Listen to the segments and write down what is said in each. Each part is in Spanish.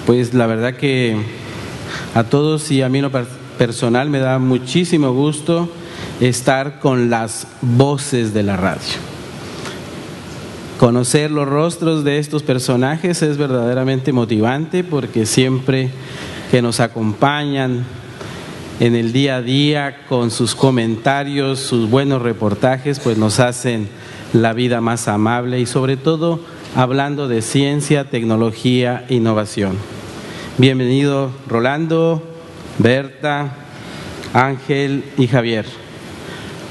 Pues la verdad que a todos y a mí en lo personal me da muchísimo gusto estar con las voces de la radio. Conocer los rostros de estos personajes es verdaderamente motivante, porque siempre que nos acompañan en el día a día con sus comentarios, sus buenos reportajes, pues nos hacen la vida más amable, y sobre todo hablando de ciencia, tecnología e innovación. Bienvenido Rolando, Berta, Ángel y Javier.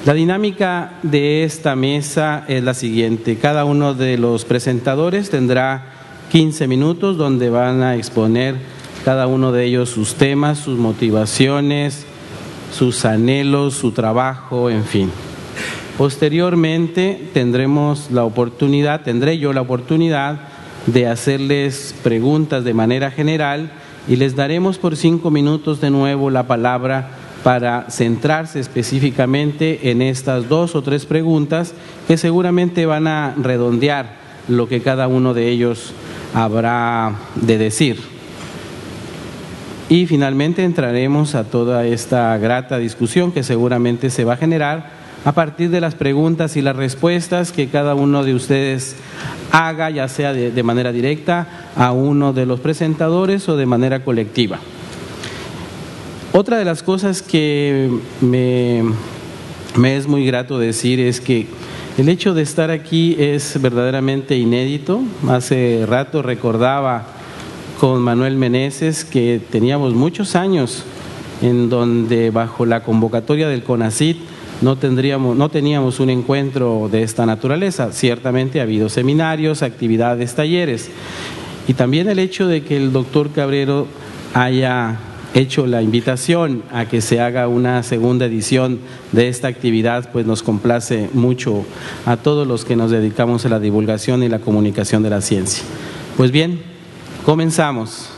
La dinámica de esta mesa es la siguiente: cada uno de los presentadores tendrá 15 minutos donde van a exponer cada uno de ellos sus temas, sus motivaciones, sus anhelos, su trabajo, en fin. Posteriormente tendré yo la oportunidad de hacerles preguntas de manera general, y les daremos por 5 minutos de nuevo la palabra para centrarse específicamente en estas 2 o 3 preguntas que seguramente van a redondear lo que cada uno de ellos habrá de decir. Y finalmente entraremos a toda esta grata discusión que seguramente se va a generar a partir de las preguntas y las respuestas que cada uno de ustedes haga, ya sea de manera directa a uno de los presentadores o de manera colectiva. Otra de las cosas que me es muy grato decir es que el hecho de estar aquí es verdaderamente inédito. Hace rato recordaba con Manuel Meneses que teníamos muchos años en donde bajo la convocatoria del CONACYT no teníamos un encuentro de esta naturaleza. Ciertamente ha habido seminarios, actividades, talleres, y también el hecho de que el doctor Cabrero haya hecho la invitación a que se haga una segunda edición de esta actividad, pues nos complace mucho a todos los que nos dedicamos a la divulgación y la comunicación de la ciencia. Pues bien, comenzamos.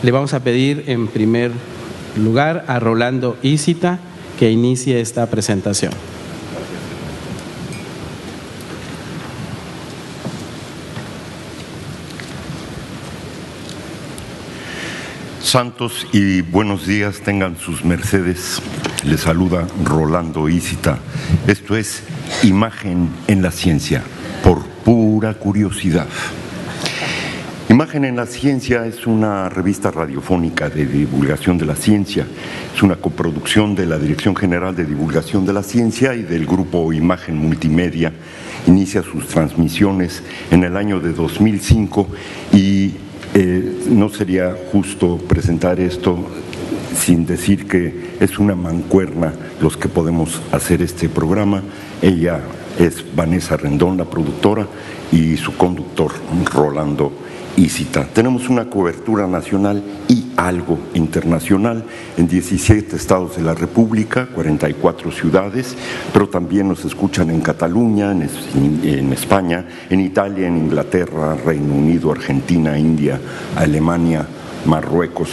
Le vamos a pedir en primer lugar a Rolando Isita que inicie esta presentación. Santos y buenos días tengan sus mercedes. Les saluda Rolando Isita. Esto es Imagen en la Ciencia, por pura curiosidad. Imagen en la Ciencia es una revista radiofónica de divulgación de la ciencia. Es una coproducción de la Dirección General de Divulgación de la Ciencia y del Grupo Imagen Multimedia. Inicia sus transmisiones en el año de 2005 y no sería justo presentar esto sin decir que es una mancuerna los que podemos hacer este programa. Ella es Vanessa Rendón, la productora, y su conductor, Rolando Isita. Tenemos una cobertura nacional y algo internacional en 17 estados de la República, 44 ciudades, pero también nos escuchan en Cataluña, en España, en Italia, en Inglaterra, Reino Unido, Argentina, India, Alemania, Marruecos.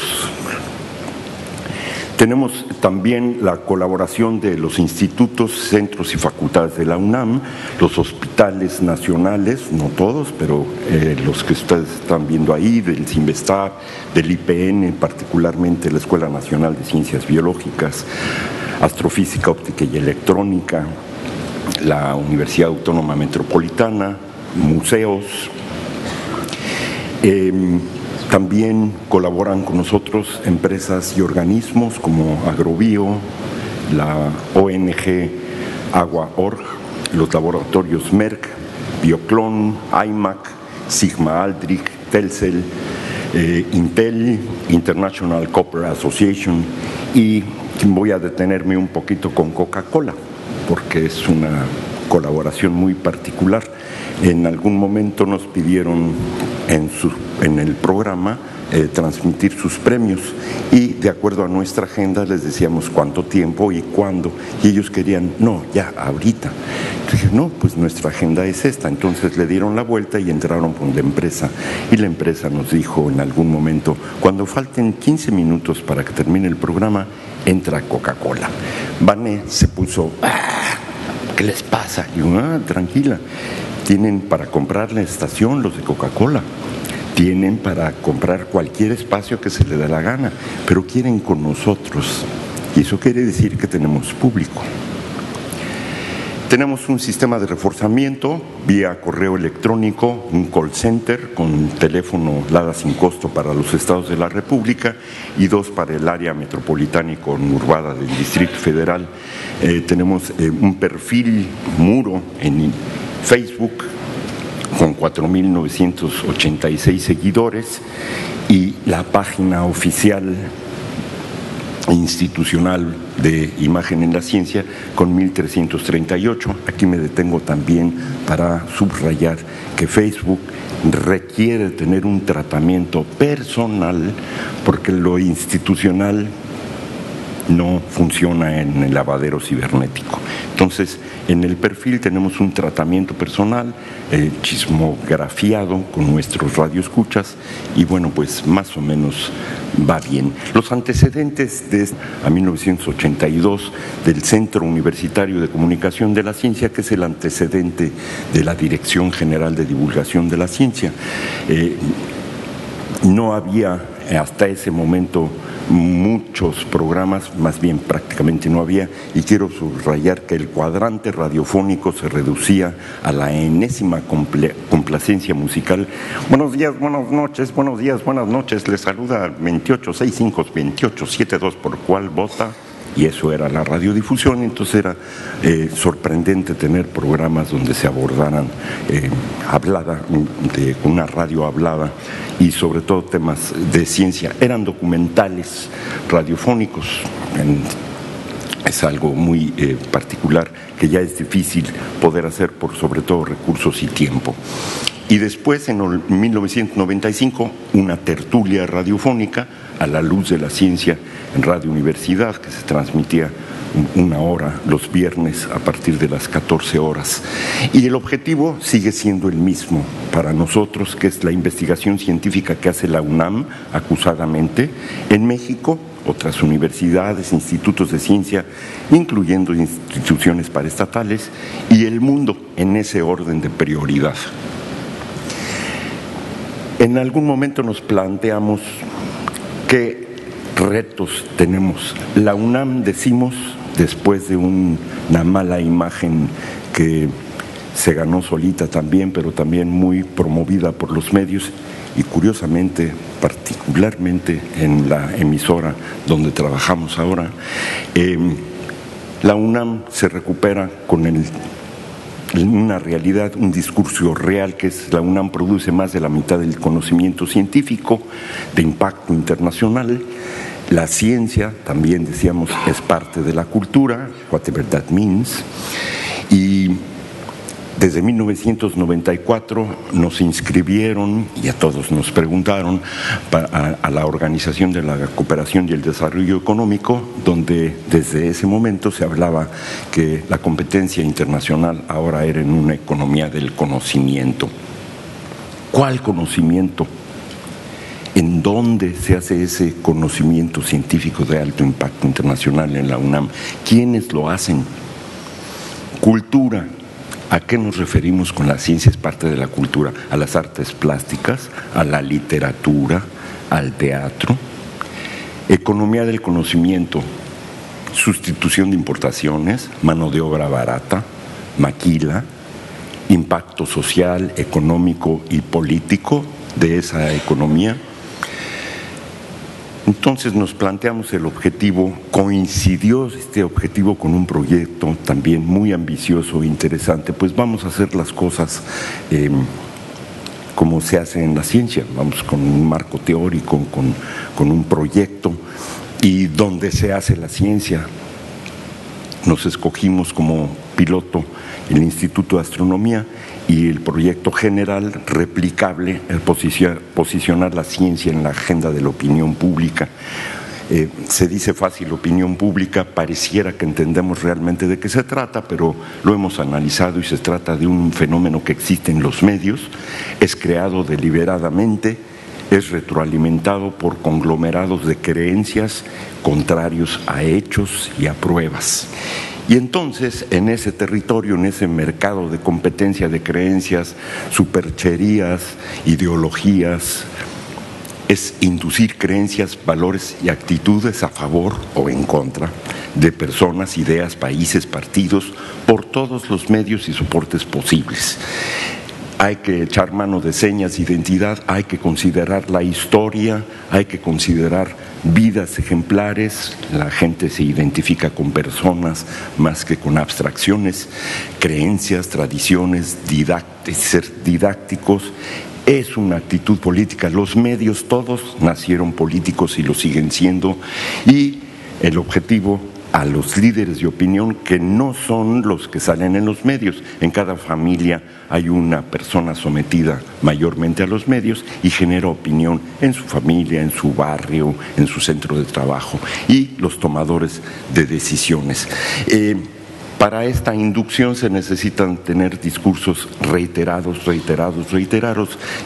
Tenemos también la colaboración de los institutos, centros y facultades de la UNAM, los hospitales nacionales, no todos, pero los que ustedes están viendo ahí, del CINVESTAR, del IPN, particularmente la Escuela Nacional de Ciencias Biológicas, Astrofísica, Óptica y Electrónica, la Universidad Autónoma Metropolitana, museos. También colaboran con nosotros empresas y organismos como Agrobio, la ONG Agua.org, los laboratorios Merck, Bioclon, IMAC, Sigma Aldrich, Telcel, Intel, International Copper Association, y voy a detenerme un poquito con Coca-Cola porque es una colaboración muy particular. En algún momento nos pidieron en el programa transmitir sus premios y de acuerdo a nuestra agenda les decíamos cuánto tiempo y cuándo, y ellos querían, no, ya, ahorita. Dije, no, pues nuestra agenda es esta. Entonces le dieron la vuelta y entraron con la empresa, y la empresa nos dijo en algún momento, cuando falten 15 minutos para que termine el programa, entra Coca-Cola. Vane se puso, ¿qué les pasa? Y yo, tranquila, tienen para comprar la estación los de Coca-Cola. tienen para comprar cualquier espacio que se les dé la gana, pero quieren con nosotros. Y eso quiere decir que tenemos público. Tenemos un sistema de reforzamiento vía correo electrónico, un call center con teléfono LADA sin costo para los estados de la República y 2 para el área metropolitana y conurbada del Distrito Federal. Tenemos un perfil muro en Facebook con 4.986 seguidores y la página oficial institucional de Imagen en la Ciencia con 1.338. Aquí me detengo también para subrayar que Facebook requiere tener un tratamiento personal porque lo institucional no funciona en el lavadero cibernético. Entonces, en el perfil tenemos un tratamiento personal, chismografiado con nuestros radioescuchas y bueno, pues más o menos va bien. Los antecedentes de 1982 del Centro Universitario de Comunicación de la Ciencia, que es el antecedente de la Dirección General de Divulgación de la Ciencia. No había hasta ese momento muchos programas, más bien prácticamente no había, y quiero subrayar que el cuadrante radiofónico se reducía a la enésima complacencia musical. Buenos días, buenas noches, buenos días, buenas noches, les saluda 28652872 por cuál vota. Y eso era la radiodifusión, entonces era sorprendente tener programas donde se abordaran hablada, de una radio hablada y sobre todo temas de ciencia. Eran documentales radiofónicos, es algo muy particular que ya es difícil poder hacer por sobre todo recursos y tiempo. Y después, en 1995, una tertulia radiofónica a la luz de la ciencia en Radio Universidad, que se transmitía 1 hora los viernes a partir de las 14 horas. Y el objetivo sigue siendo el mismo para nosotros, que es la investigación científica que hace la UNAM acusadamente en México, otras universidades, institutos de ciencia, incluyendo instituciones paraestatales, y el mundo en ese orden de prioridad. En algún momento nos planteamos qué retos tenemos. La UNAM, decimos, después de una mala imagen que se ganó solita también, pero también muy promovida por los medios y curiosamente, particularmente en la emisora donde trabajamos ahora, la UNAM se recupera con una realidad, un discurso real, que es la UNAM produce más de la mitad del conocimiento científico de impacto internacional. La ciencia, también decíamos, es parte de la cultura, whatever that means. Y desde 1994 nos inscribieron, y a todos nos preguntaron, a la Organización de la Cooperación y el Desarrollo Económico, donde desde ese momento se hablaba que la competencia internacional ahora era en una economía del conocimiento. ¿Cuál conocimiento? ¿En dónde se hace ese conocimiento científico de alto impacto internacional en la UNAM? ¿Quiénes lo hacen? Cultura. ¿A qué nos referimos con la ciencia? Es parte de la cultura, a las artes plásticas, a la literatura, al teatro. Economía del conocimiento, sustitución de importaciones, mano de obra barata, maquila, impacto social, económico y político de esa economía. Entonces nos planteamos el objetivo, coincidió este objetivo con un proyecto también muy ambicioso e interesante, pues vamos a hacer las cosas como se hace en la ciencia, vamos con un marco teórico, con un proyecto y donde se hace la ciencia. Nos escogimos como piloto el Instituto de Astronomía y el proyecto general replicable, el posicionar la ciencia en la agenda de la opinión pública. Se dice fácil opinión pública, pareciera que entendemos realmente de qué se trata, pero lo hemos analizado y se trata de un fenómeno que existe en los medios, es creado deliberadamente, es retroalimentado por conglomerados de creencias contrarios a hechos y a pruebas. Y entonces, en ese territorio, en ese mercado de competencia de creencias, supercherías, ideologías, es inducir creencias, valores y actitudes a favor o en contra de personas, ideas, países, partidos, por todos los medios y soportes posibles. Hay que echar mano de señas de identidad, hay que considerar la historia, hay que considerar vidas ejemplares. La gente se identifica con personas más que con abstracciones, creencias, tradiciones, ser didácticos. Es una actitud política. Los medios todos nacieron políticos y lo siguen siendo, y el objetivo a los líderes de opinión, que no son los que salen en los medios. En cada familia hay una persona sometida mayormente a los medios y genera opinión en su familia, en su barrio, en su centro de trabajo, y los tomadores de decisiones. Para esta inducción se necesitan tener discursos reiterados,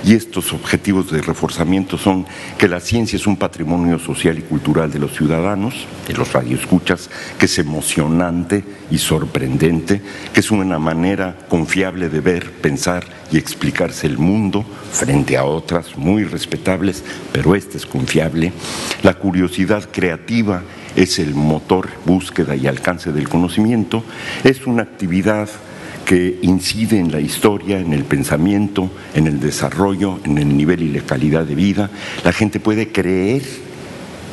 y estos objetivos de reforzamiento son que la ciencia es un patrimonio social y cultural de los ciudadanos, de los radioescuchas, que es emocionante y sorprendente, que es una manera confiable de ver, pensar y explicarse el mundo frente a otras muy respetables, pero esta es confiable. La curiosidad creativa es el motor, búsqueda y alcance del conocimiento. Es una actividad que incide en la historia, en el pensamiento, en el desarrollo, en el nivel y la calidad de vida. La gente puede creer,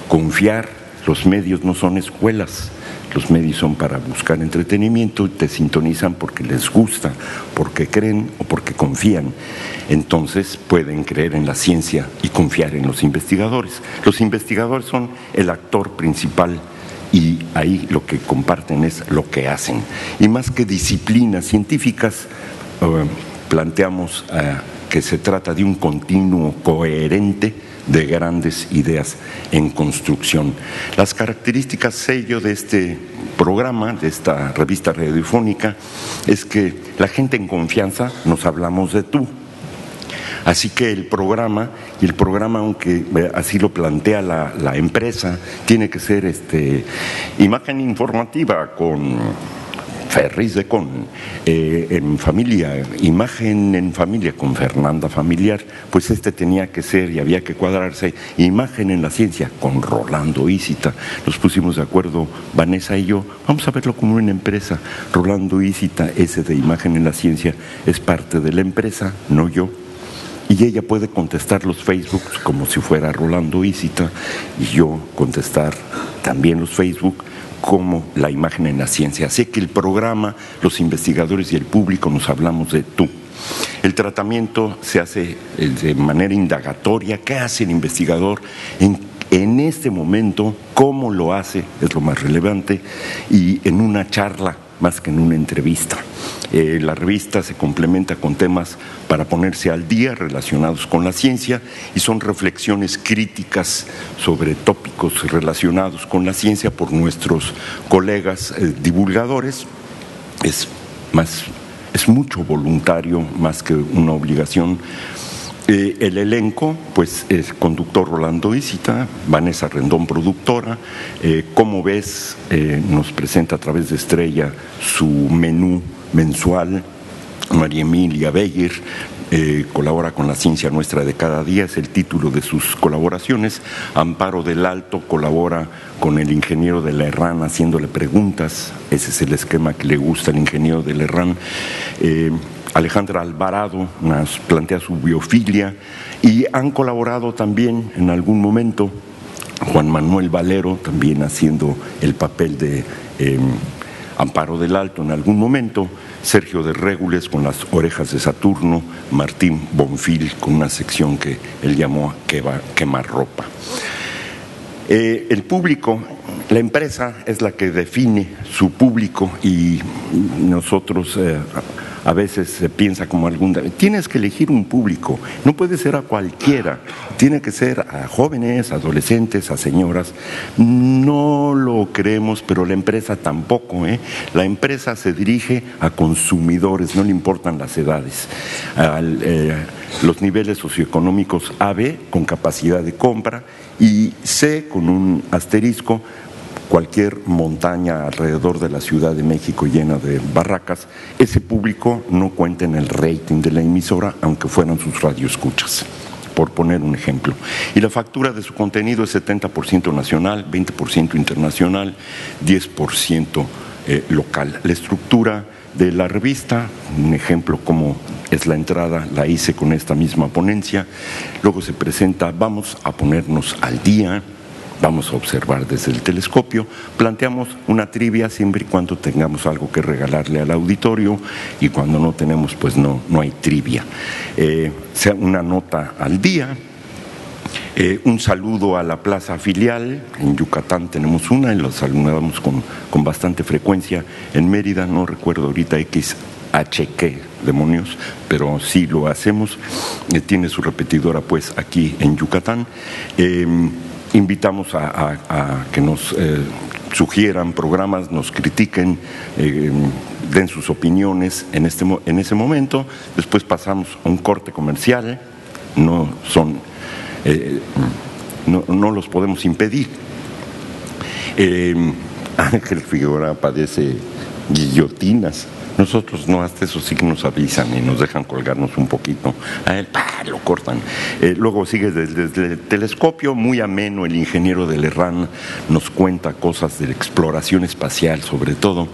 confiar. Los medios no son escuelas. Los medios son para buscar entretenimiento y te sintonizan porque les gusta, porque creen o porque confían. Entonces pueden creer en la ciencia y confiar en los investigadores. Los investigadores son el actor principal y ahí lo que comparten es lo que hacen. Y más que disciplinas científicas, planteamos que se trata de un continuo coherente de grandes ideas en construcción. Las características sello de este programa, de esta revista radiofónica, es que la gente en confianza nos hablamos de tú. Así que el programa, aunque así lo plantea la empresa, tiene que ser imagen informativa con Ferris de Con, en familia, imagen en familia con Fernanda Familiar. Pues tenía que ser, y había que cuadrarse, imagen en la ciencia con Rolando Ísita. Nos pusimos de acuerdo Vanessa y yo, vamos a verlo como una empresa. Rolando Ísita, ese de imagen en la ciencia, es parte de la empresa, no yo. Y ella puede contestar los Facebooks como si fuera Rolando Ísita, y yo contestar también los Facebook como la imagen en la ciencia. Así que el programa, los investigadores y el público nos hablamos de tú. El tratamiento se hace de manera indagatoria. ¿Qué hace el investigador en este momento? ¿Cómo lo hace? Es lo más relevante. Y en una charla más que en una entrevista. La revista se complementa con temas para ponerse al día relacionados con la ciencia, y son reflexiones críticas sobre tópicos relacionados con la ciencia por nuestros colegas divulgadores. Es mucho voluntario más que una obligación. El elenco, pues, es conductor Rolando Ísita, Vanessa Rendón, productora. Como ves, nos presenta a través de Estrella su menú mensual. María Emilia Beyer colabora con La Ciencia Nuestra de Cada Día, es el título de sus colaboraciones. Amparo del Alto colabora con el ingeniero de la Herrán haciéndole preguntas. Ese es el esquema que le gusta al ingeniero de la Herrán. Alejandra Alvarado nos plantea su biofilia, y han colaborado también en algún momento Juan Manuel Valero, también haciendo el papel de Amparo del Alto en algún momento, Sergio de Régules con Las Orejas de Saturno, Martín Bonfil con una sección que él llamó Quemarropa. El público, la empresa es la que define su público, y nosotros a veces se piensa como tienes que elegir un público, no puede ser a cualquiera, tiene que ser a jóvenes, adolescentes, a señoras. No lo creemos, pero la empresa tampoco, La empresa se dirige a consumidores, no le importan las edades. los niveles socioeconómicos AB con capacidad de compra y C con un asterisco, cualquier montaña alrededor de la Ciudad de México llena de barracas. Ese público no cuenta en el rating de la emisora, aunque fueran sus radioescuchas, por poner un ejemplo. Y la factura de su contenido es 70% nacional, 20% internacional, 10% local. La estructura de la revista, un ejemplo como es la entrada, la hice con esta misma ponencia. Luego se presenta, vamos a ponernos al día, vamos a observar desde el telescopio, planteamos una trivia siempre y cuando tengamos algo que regalarle al auditorio, y cuando no tenemos, pues no hay trivia. Sea una nota al día, un saludo a la plaza filial. En Yucatán tenemos una y los saludamos con bastante frecuencia. En Mérida, no recuerdo ahorita XHQ, demonios, pero sí lo hacemos. Tiene su repetidora pues aquí en Yucatán. Invitamos a que nos sugieran programas, nos critiquen, den sus opiniones en ese momento. Después pasamos a un corte comercial. No los podemos impedir. Ángel Figueroa padece guillotinas. Nosotros no, hasta eso sí que nos avisan y nos dejan colgarnos un poquito. A él lo cortan. Luego sigue desde el telescopio, muy ameno. El ingeniero del Herrán nos cuenta cosas de la exploración espacial, sobre todo.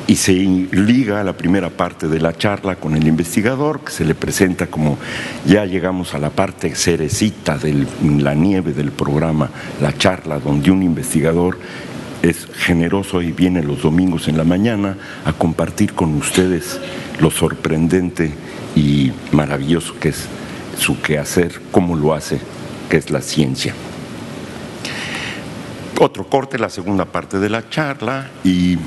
Y se liga a la primera parte de la charla con el investigador, que se le presenta como ya llegamos a la parte cerecita de la nieve del programa, la charla donde un investigador es generoso y viene los domingos en la mañana a compartir con ustedes lo sorprendente y maravilloso que es su quehacer, cómo lo hace, que es la ciencia. Otro corte, la segunda parte de la charla y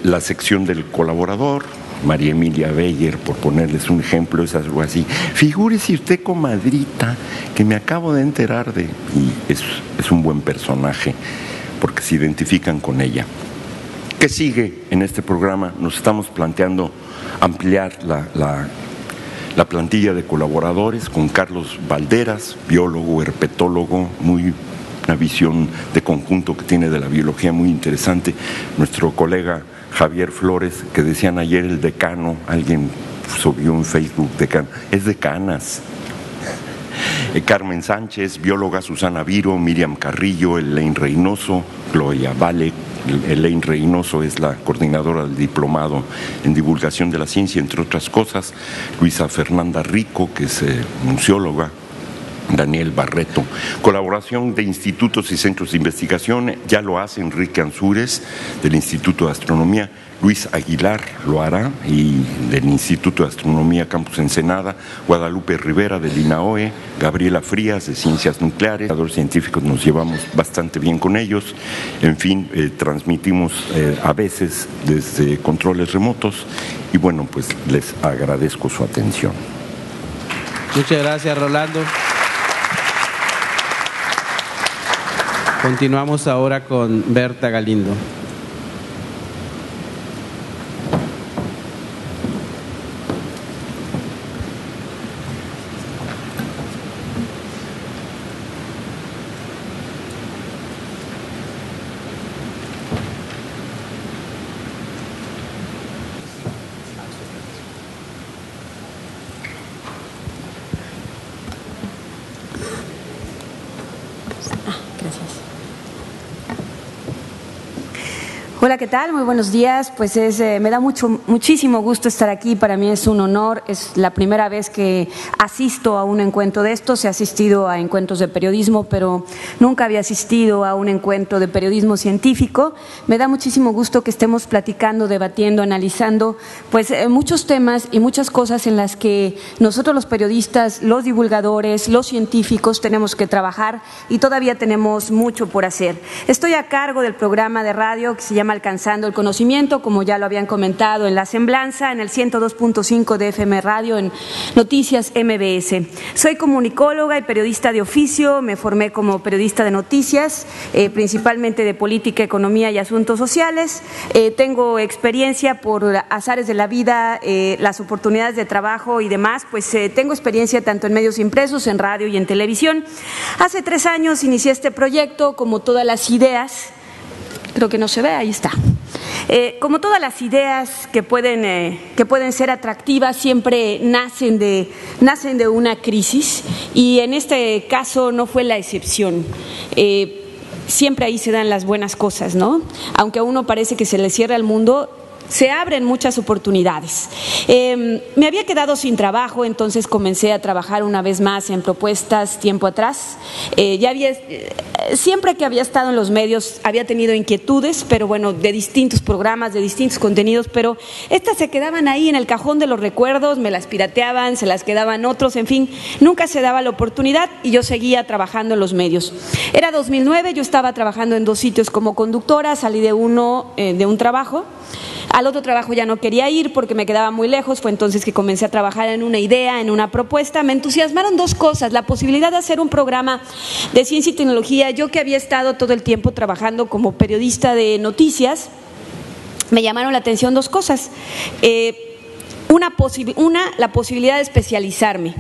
la sección del colaborador, María Emilia Beyer, por ponerles un ejemplo, es algo así. Figúrese usted, comadrita, que me acabo de enterar de... Y es un buen personaje, porque se identifican con ella. ¿Qué sigue en este programa? Nos estamos planteando ampliar la plantilla de colaboradores con Carlos Valderas, biólogo, herpetólogo, una visión de conjunto que tiene de la biología muy interesante. Nuestro colega Javier Flores, que decían ayer el decano, alguien subió en Facebook, decano, es decanas. Carmen Sánchez, bióloga, Susana Viro, Miriam Carrillo, Elaine Reynoso, Gloria Vale. Elaine Reynoso es la coordinadora del diplomado en divulgación de la ciencia, entre otras cosas. Luisa Fernanda Rico, que es museóloga. Daniel Barreto. Colaboración de institutos y centros de investigación, ya lo hace Enrique Ansúrez del Instituto de Astronomía, Luis Aguilar lo hará, y del Instituto de Astronomía Campus Ensenada, Guadalupe Rivera del INAOE, Gabriela Frías de Ciencias Nucleares. Los científicos nos llevamos bastante bien con ellos. En fin, transmitimos a veces desde controles remotos y bueno, pues les agradezco su atención. Muchas gracias, Rolando. Continuamos ahora con Berta Galindo. Hola, ¿qué tal? Muy buenos días. Pues me da muchísimo gusto estar aquí. Para mí es un honor. Es la primera vez que asisto a un encuentro de estos. He asistido a encuentros de periodismo, pero nunca había asistido a un encuentro de periodismo científico. Me da muchísimo gusto que estemos platicando, debatiendo, analizando, pues muchos temas y muchas cosas en las que nosotros los periodistas, los divulgadores, los científicos tenemos que trabajar y todavía tenemos mucho por hacer. Estoy a cargo del programa de radio que se llama Alcanzando el Conocimiento, como ya lo habían comentado en la semblanza, en el 102.5 de FM Radio, en Noticias MBS. Soy comunicóloga y periodista de oficio, me formé como periodista de noticias, principalmente de política, economía y asuntos sociales. Tengo experiencia por azares de la vida, las oportunidades de trabajo y demás, pues tengo experiencia tanto en medios impresos, en radio y en televisión. Hace 3 años inicié este proyecto, como todas las ideas, creo que no se ve, ahí está. Como todas las ideas que pueden ser atractivas, siempre nacen de una crisis, y en este caso no fue la excepción. Siempre ahí se dan las buenas cosas, ¿no? Aunque a uno parece que se le cierra el mundo, se abren muchas oportunidades. Me había quedado sin trabajo, entonces comencé a trabajar una vez más en propuestas tiempo atrás. Siempre que había estado en los medios había tenido inquietudes, pero bueno, de distintos programas, de distintos contenidos, pero estas se quedaban ahí en el cajón de los recuerdos, me las pirateaban, se las quedaban otros, en fin, nunca se daba la oportunidad y yo seguía trabajando en los medios. Era 2009, yo estaba trabajando en 2 sitios como conductora, salí de un trabajo. Al otro trabajo ya no quería ir porque me quedaba muy lejos, fue entonces que comencé a trabajar en una idea, en una propuesta. Me entusiasmaron 2 cosas, la posibilidad de hacer un programa de ciencia y tecnología. Yo que había estado todo el tiempo trabajando como periodista de noticias, me llamaron la atención 2 cosas. La posibilidad de especializarme,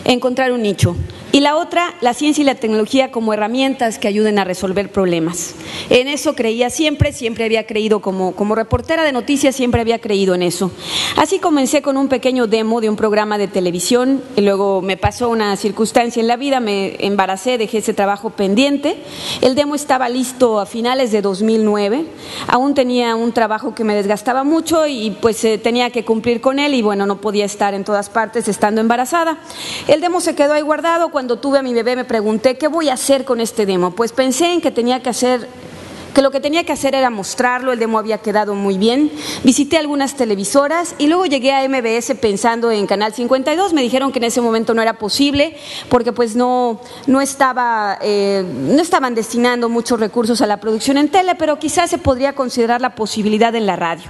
encontrar un nicho. Y la otra, la ciencia y la tecnología como herramientas que ayuden a resolver problemas. En eso creía siempre había creído como reportera de noticias, siempre había creído en eso. Así comencé con un pequeño demo de un programa de televisión, y luego me pasó una circunstancia en la vida, me embaracé, dejé ese trabajo pendiente. El demo estaba listo a finales de 2009, aún tenía un trabajo que me desgastaba mucho y pues tenía que cumplir con él, y bueno, no podía estar en todas partes estando embarazada. El demo se quedó ahí guardado. Cuando tuve a mi bebé me pregunté, ¿qué voy a hacer con este demo? Pues pensé en que lo que tenía que hacer era mostrarlo. El demo había quedado muy bien. Visité algunas televisoras y luego llegué a MBS pensando en Canal 52. Me dijeron que en ese momento no era posible porque pues no estaban destinando muchos recursos a la producción en tele, pero quizás se podría considerar la posibilidad en la radio.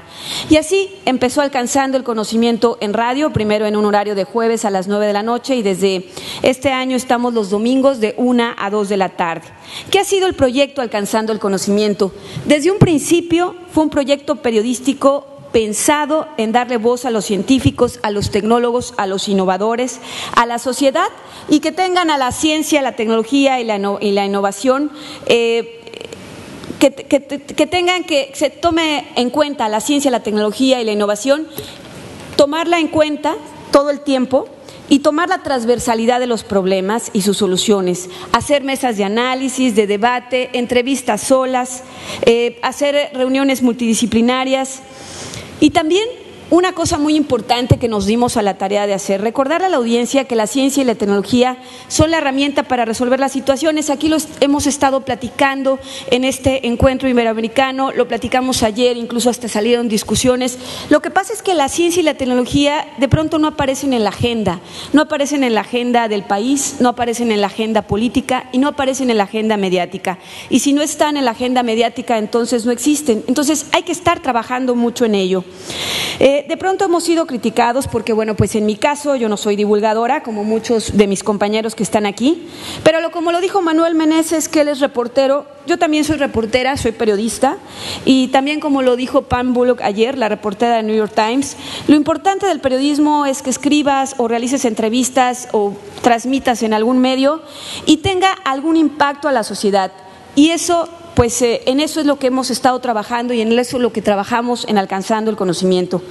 Y así empezó Alcanzando el Conocimiento en radio, primero en un horario de jueves a las 9 de la noche, y desde este año estamos los domingos de 1 a 2 de la tarde. ¿Qué ha sido el proyecto Alcanzando el Conocimiento? Desde un principio fue un proyecto periodístico pensado en darle voz a los científicos, a los tecnólogos, a los innovadores, a la sociedad, y que tengan a la ciencia, la tecnología y la innovación, que se tome en cuenta la ciencia, la tecnología y la innovación, tomarla en cuenta todo el tiempo y tomar la transversalidad de los problemas y sus soluciones, hacer mesas de análisis, de debate, entrevistas solas, hacer reuniones multidisciplinarias, y también una cosa muy importante que nos dimos a la tarea de hacer, recordar a la audiencia que la ciencia y la tecnología son la herramienta para resolver las situaciones. Aquí lo hemos estado platicando en este encuentro iberoamericano, lo platicamos ayer, incluso hasta salieron discusiones. Lo que pasa es que la ciencia y la tecnología de pronto no aparecen en la agenda, no aparecen en la agenda del país, no aparecen en la agenda política y no aparecen en la agenda mediática. Y si no están en la agenda mediática, entonces no existen. Entonces hay que estar trabajando mucho en ello. De pronto hemos sido criticados porque, bueno, pues en mi caso yo no soy divulgadora, como muchos de mis compañeros que están aquí, pero como lo dijo Manuel Meneses, que él es reportero, yo también soy reportera, soy periodista, y también como lo dijo Pam Bullock ayer, la reportera de New York Times, lo importante del periodismo es que escribas o realices entrevistas o transmitas en algún medio y tenga algún impacto a la sociedad, y eso pues en eso es lo que hemos estado trabajando y en eso es lo que trabajamos en Alcanzando el Conocimiento.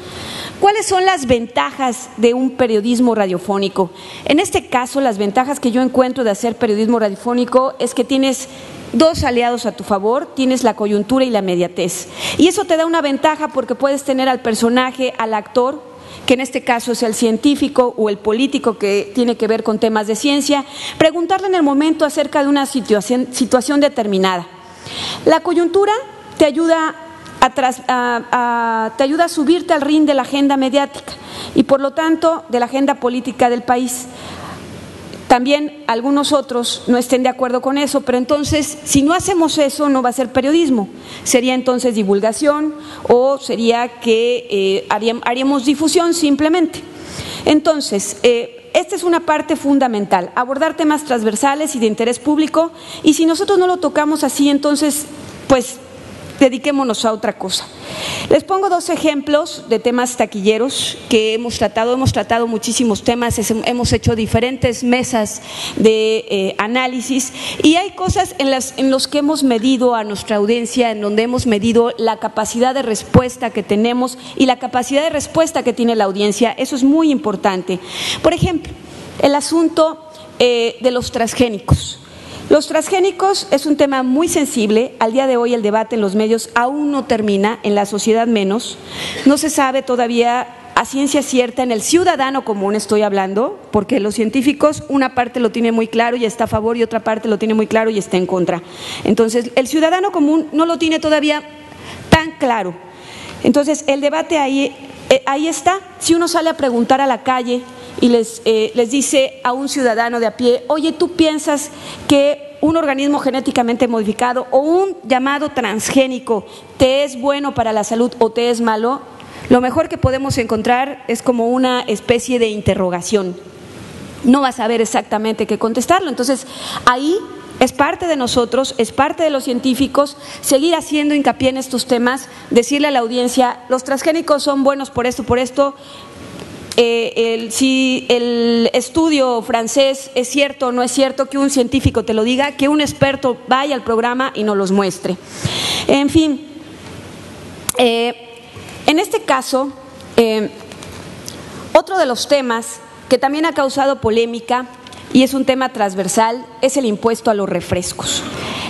¿Cuáles son las ventajas de un periodismo radiofónico? En este caso, las ventajas que yo encuentro de hacer periodismo radiofónico es que tienes 2 aliados a tu favor, tienes la coyuntura y la inmediatez. Y eso te da una ventaja porque puedes tener al personaje, al actor, que en este caso es el científico o el político que tiene que ver con temas de ciencia, preguntarle en el momento acerca de una situación determinada. La coyuntura te ayuda a subirte al ring de la agenda mediática y por lo tanto de la agenda política del país. También algunos otros no estén de acuerdo con eso, pero entonces, si no hacemos eso, no va a ser periodismo. Sería entonces divulgación o sería que haríamos difusión simplemente. Entonces, esta es una parte fundamental, abordar temas transversales y de interés público, y si nosotros no lo tocamos así, entonces, pues, dediquémonos a otra cosa. Les pongo 2 ejemplos de temas taquilleros que hemos tratado muchísimos temas, hemos hecho diferentes mesas de análisis, y hay cosas en los que hemos medido a nuestra audiencia, en donde hemos medido la capacidad de respuesta que tenemos y la capacidad de respuesta que tiene la audiencia. Eso es muy importante. Por ejemplo, el asunto de los transgénicos. Los transgénicos es un tema muy sensible. Al día de hoy el debate en los medios aún no termina, en la sociedad menos. No se sabe todavía a ciencia cierta, en el ciudadano común estoy hablando, porque los científicos una parte lo tiene muy claro y está a favor y otra parte lo tiene muy claro y está en contra. Entonces el ciudadano común no lo tiene todavía tan claro. Entonces el debate ahí está. Si uno sale a preguntar a la calle y les dice a un ciudadano de a pie, oye, ¿tú piensas que un organismo genéticamente modificado o un llamado transgénico te es bueno para la salud o te es malo? Lo mejor que podemos encontrar es como una especie de interrogación. No vas a saber exactamente qué contestarlo. Entonces, ahí es parte de nosotros, es parte de los científicos, seguir haciendo hincapié en estos temas, decirle a la audiencia, los transgénicos son buenos por esto, si el estudio francés es cierto o no es cierto, que un científico te lo diga, que un experto vaya al programa y nos los muestre. En fin, en este caso, otro de los temas que también ha causado polémica y es un tema transversal es el impuesto a los refrescos.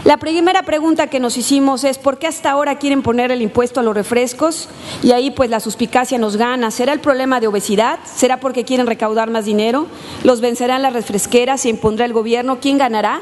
La primera pregunta que nos hicimos es ¿por qué hasta ahora quieren poner el impuesto a los refrescos? Y ahí pues la suspicacia nos gana. ¿Será el problema de obesidad? ¿Será porque quieren recaudar más dinero? ¿Los vencerán las refresqueras? ¿Se impondrá el gobierno? ¿Quién ganará?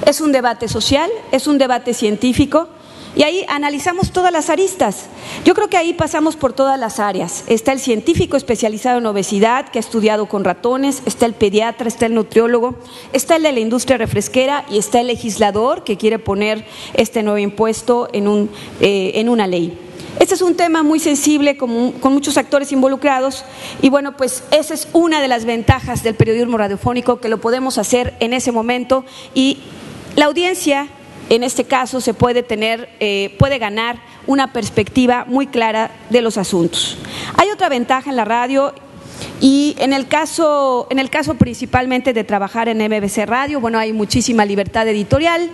¿Es un debate social? ¿Es un debate científico? Y ahí analizamos todas las aristas. Yo creo que ahí pasamos por todas las áreas. Está el científico especializado en obesidad que ha estudiado con ratones, está el pediatra, está el nutriólogo, está el de la industria refresquera y está el legislador que quiere poner este nuevo impuesto en una ley. Este es un tema muy sensible con muchos actores involucrados y bueno, pues esa es una de las ventajas del periodismo radiofónico, que lo podemos hacer en ese momento y la audiencia en este caso se puede ganar una perspectiva muy clara de los asuntos. Hay otra ventaja en la radio y en el caso principalmente de trabajar en MBC Radio, bueno, hay muchísima libertad editorial,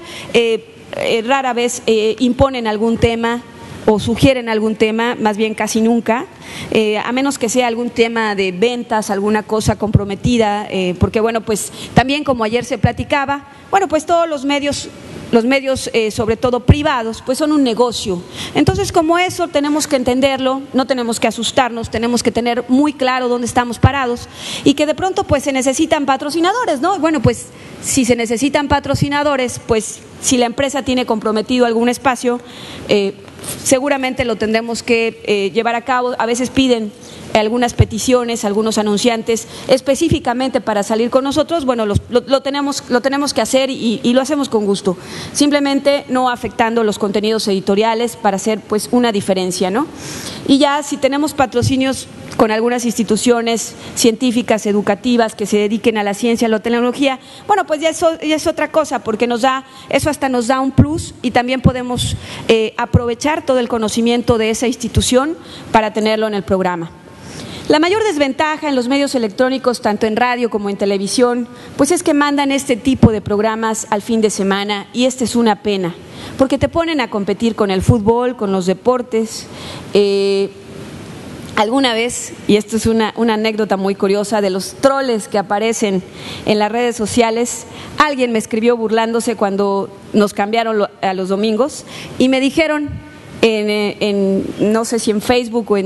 rara vez imponen algún tema o sugieren algún tema, más bien casi nunca, a menos que sea algún tema de ventas, alguna cosa comprometida, porque bueno, pues también como ayer se platicaba, bueno, pues todos los medios sobre todo privados, pues son un negocio. Entonces, como eso tenemos que entenderlo, no tenemos que asustarnos, tenemos que tener muy claro dónde estamos parados y que de pronto pues se necesitan patrocinadores, ¿no? Bueno, pues si se necesitan patrocinadores, pues si la empresa tiene comprometido algún espacio, seguramente lo tendremos que llevar a cabo. A veces piden algunas peticiones, algunos anunciantes específicamente para salir con nosotros. Bueno, lo tenemos que hacer y lo hacemos con gusto, simplemente no afectando los contenidos editoriales para hacer pues una diferencia, ¿no? Y ya si tenemos patrocinios con algunas instituciones científicas, educativas que se dediquen a la ciencia, a la tecnología, bueno, pues ya es otra cosa, porque eso hasta nos da un plus y también podemos aprovechar todo el conocimiento de esa institución para tenerlo en el programa. La mayor desventaja en los medios electrónicos, tanto en radio como en televisión, pues es que mandan este tipo de programas al fin de semana y esta es una pena, porque te ponen a competir con el fútbol, con los deportes. Alguna vez, y esto es una anécdota muy curiosa de los troles que aparecen en las redes sociales, alguien me escribió burlándose cuando nos cambiaron a los domingos y me dijeron, no sé si en Facebook o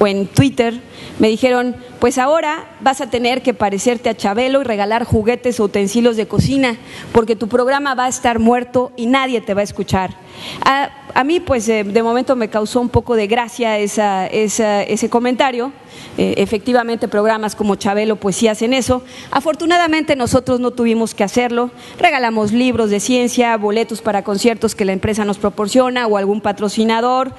en Twitter, me dijeron, pues ahora vas a tener que parecerte a Chabelo y regalar juguetes o utensilios de cocina, porque tu programa va a estar muerto y nadie te va a escuchar. a mí pues de momento me causó un poco de gracia ese comentario. Efectivamente programas como Chabelo pues sí hacen eso. Afortunadamente nosotros no tuvimos que hacerlo, regalamos libros de ciencia, boletos para conciertos que la empresa nos proporciona o algún patrocinador,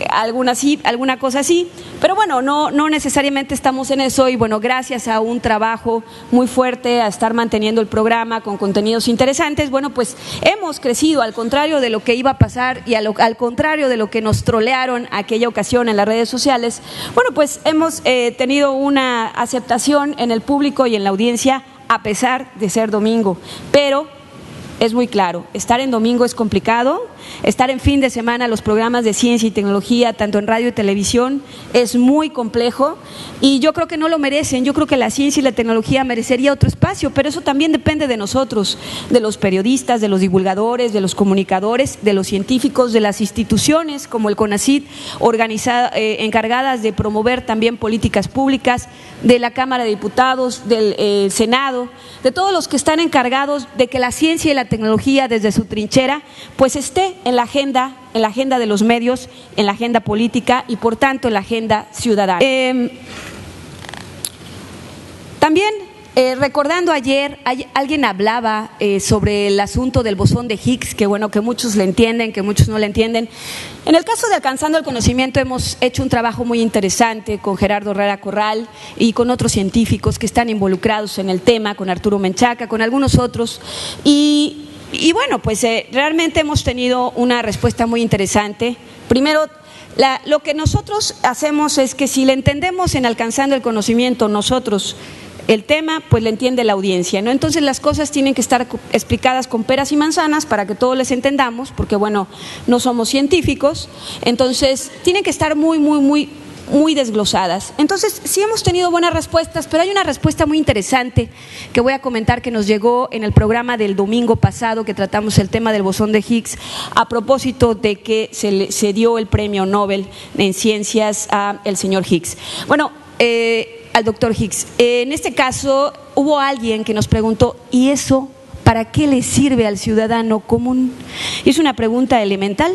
alguna cosa así, pero bueno, no necesariamente estamos en eso y bueno, gracias a un trabajo muy fuerte, a estar manteniendo el programa con contenidos interesantes, bueno, pues hemos crecido, al contrario de lo que iba a pasar y al contrario de lo que nos trolearon aquella ocasión en las redes sociales, bueno, pues hemos tenido una aceptación en el público y en la audiencia a pesar de ser domingo, pero es muy claro, estar en domingo es complicado, estar en fin de semana los programas de ciencia y tecnología, tanto en radio y televisión, es muy complejo y yo creo que no lo merecen, yo creo que la ciencia y la tecnología merecería otro espacio, pero eso también depende de nosotros, de los periodistas, de los divulgadores, de los comunicadores, de los científicos, de las instituciones como el CONACYT, encargadas de promover también políticas públicas, de la Cámara de Diputados, del Senado, de todos los que están encargados de que la ciencia y la tecnología desde su trinchera pues esté en la agenda de los medios, en la agenda política y por tanto en la agenda ciudadana. También recordando ayer, alguien hablaba sobre el asunto del bosón de Higgs, que bueno, que muchos le entienden, que muchos no le entienden. En el caso de Alcanzando el Conocimiento hemos hecho un trabajo muy interesante con Gerardo Herrera Corral y con otros científicos que están involucrados en el tema, con Arturo Menchaca, con algunos otros y bueno, pues realmente hemos tenido una respuesta muy interesante. Primero, lo que nosotros hacemos es que si le entendemos en Alcanzando el Conocimiento nosotros el tema, pues le entiende la audiencia, ¿no? Entonces las cosas tienen que estar explicadas con peras y manzanas para que todos les entendamos, porque bueno, no somos científicos, entonces tienen que estar muy desglosadas. Entonces sí hemos tenido buenas respuestas, pero hay una respuesta muy interesante que voy a comentar que nos llegó en el programa del domingo pasado que tratamos el tema del bosón de Higgs a propósito de que se dio el premio Nobel en ciencias al señor Higgs. Bueno, al doctor Higgs. En este caso hubo alguien que nos preguntó, ¿y eso para qué le sirve al ciudadano común? Y es una pregunta elemental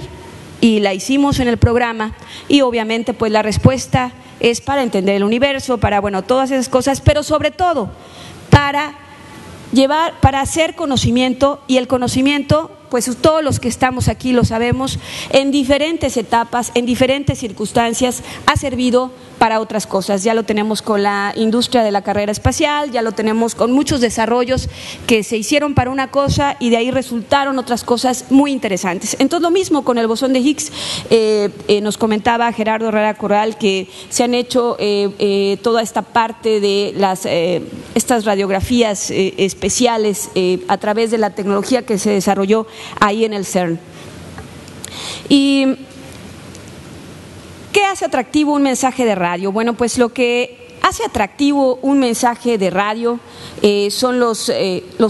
y la hicimos en el programa y obviamente pues la respuesta es para entender el universo, para bueno, todas esas cosas, pero sobre todo para hacer conocimiento y el conocimiento pues todos los que estamos aquí lo sabemos, en diferentes etapas, en diferentes circunstancias, ha servido para otras cosas. Ya lo tenemos con la industria de la carrera espacial, ya lo tenemos con muchos desarrollos que se hicieron para una cosa y de ahí resultaron otras cosas muy interesantes. Entonces lo mismo con el bosón de Higgs, nos comentaba Gerardo Herrera Corral que se han hecho toda esta parte de estas radiografías especiales a través de la tecnología que se desarrolló ahí en el CERN. Y ¿qué hace atractivo un mensaje de radio? Bueno, pues lo que hace atractivo un mensaje de radio son los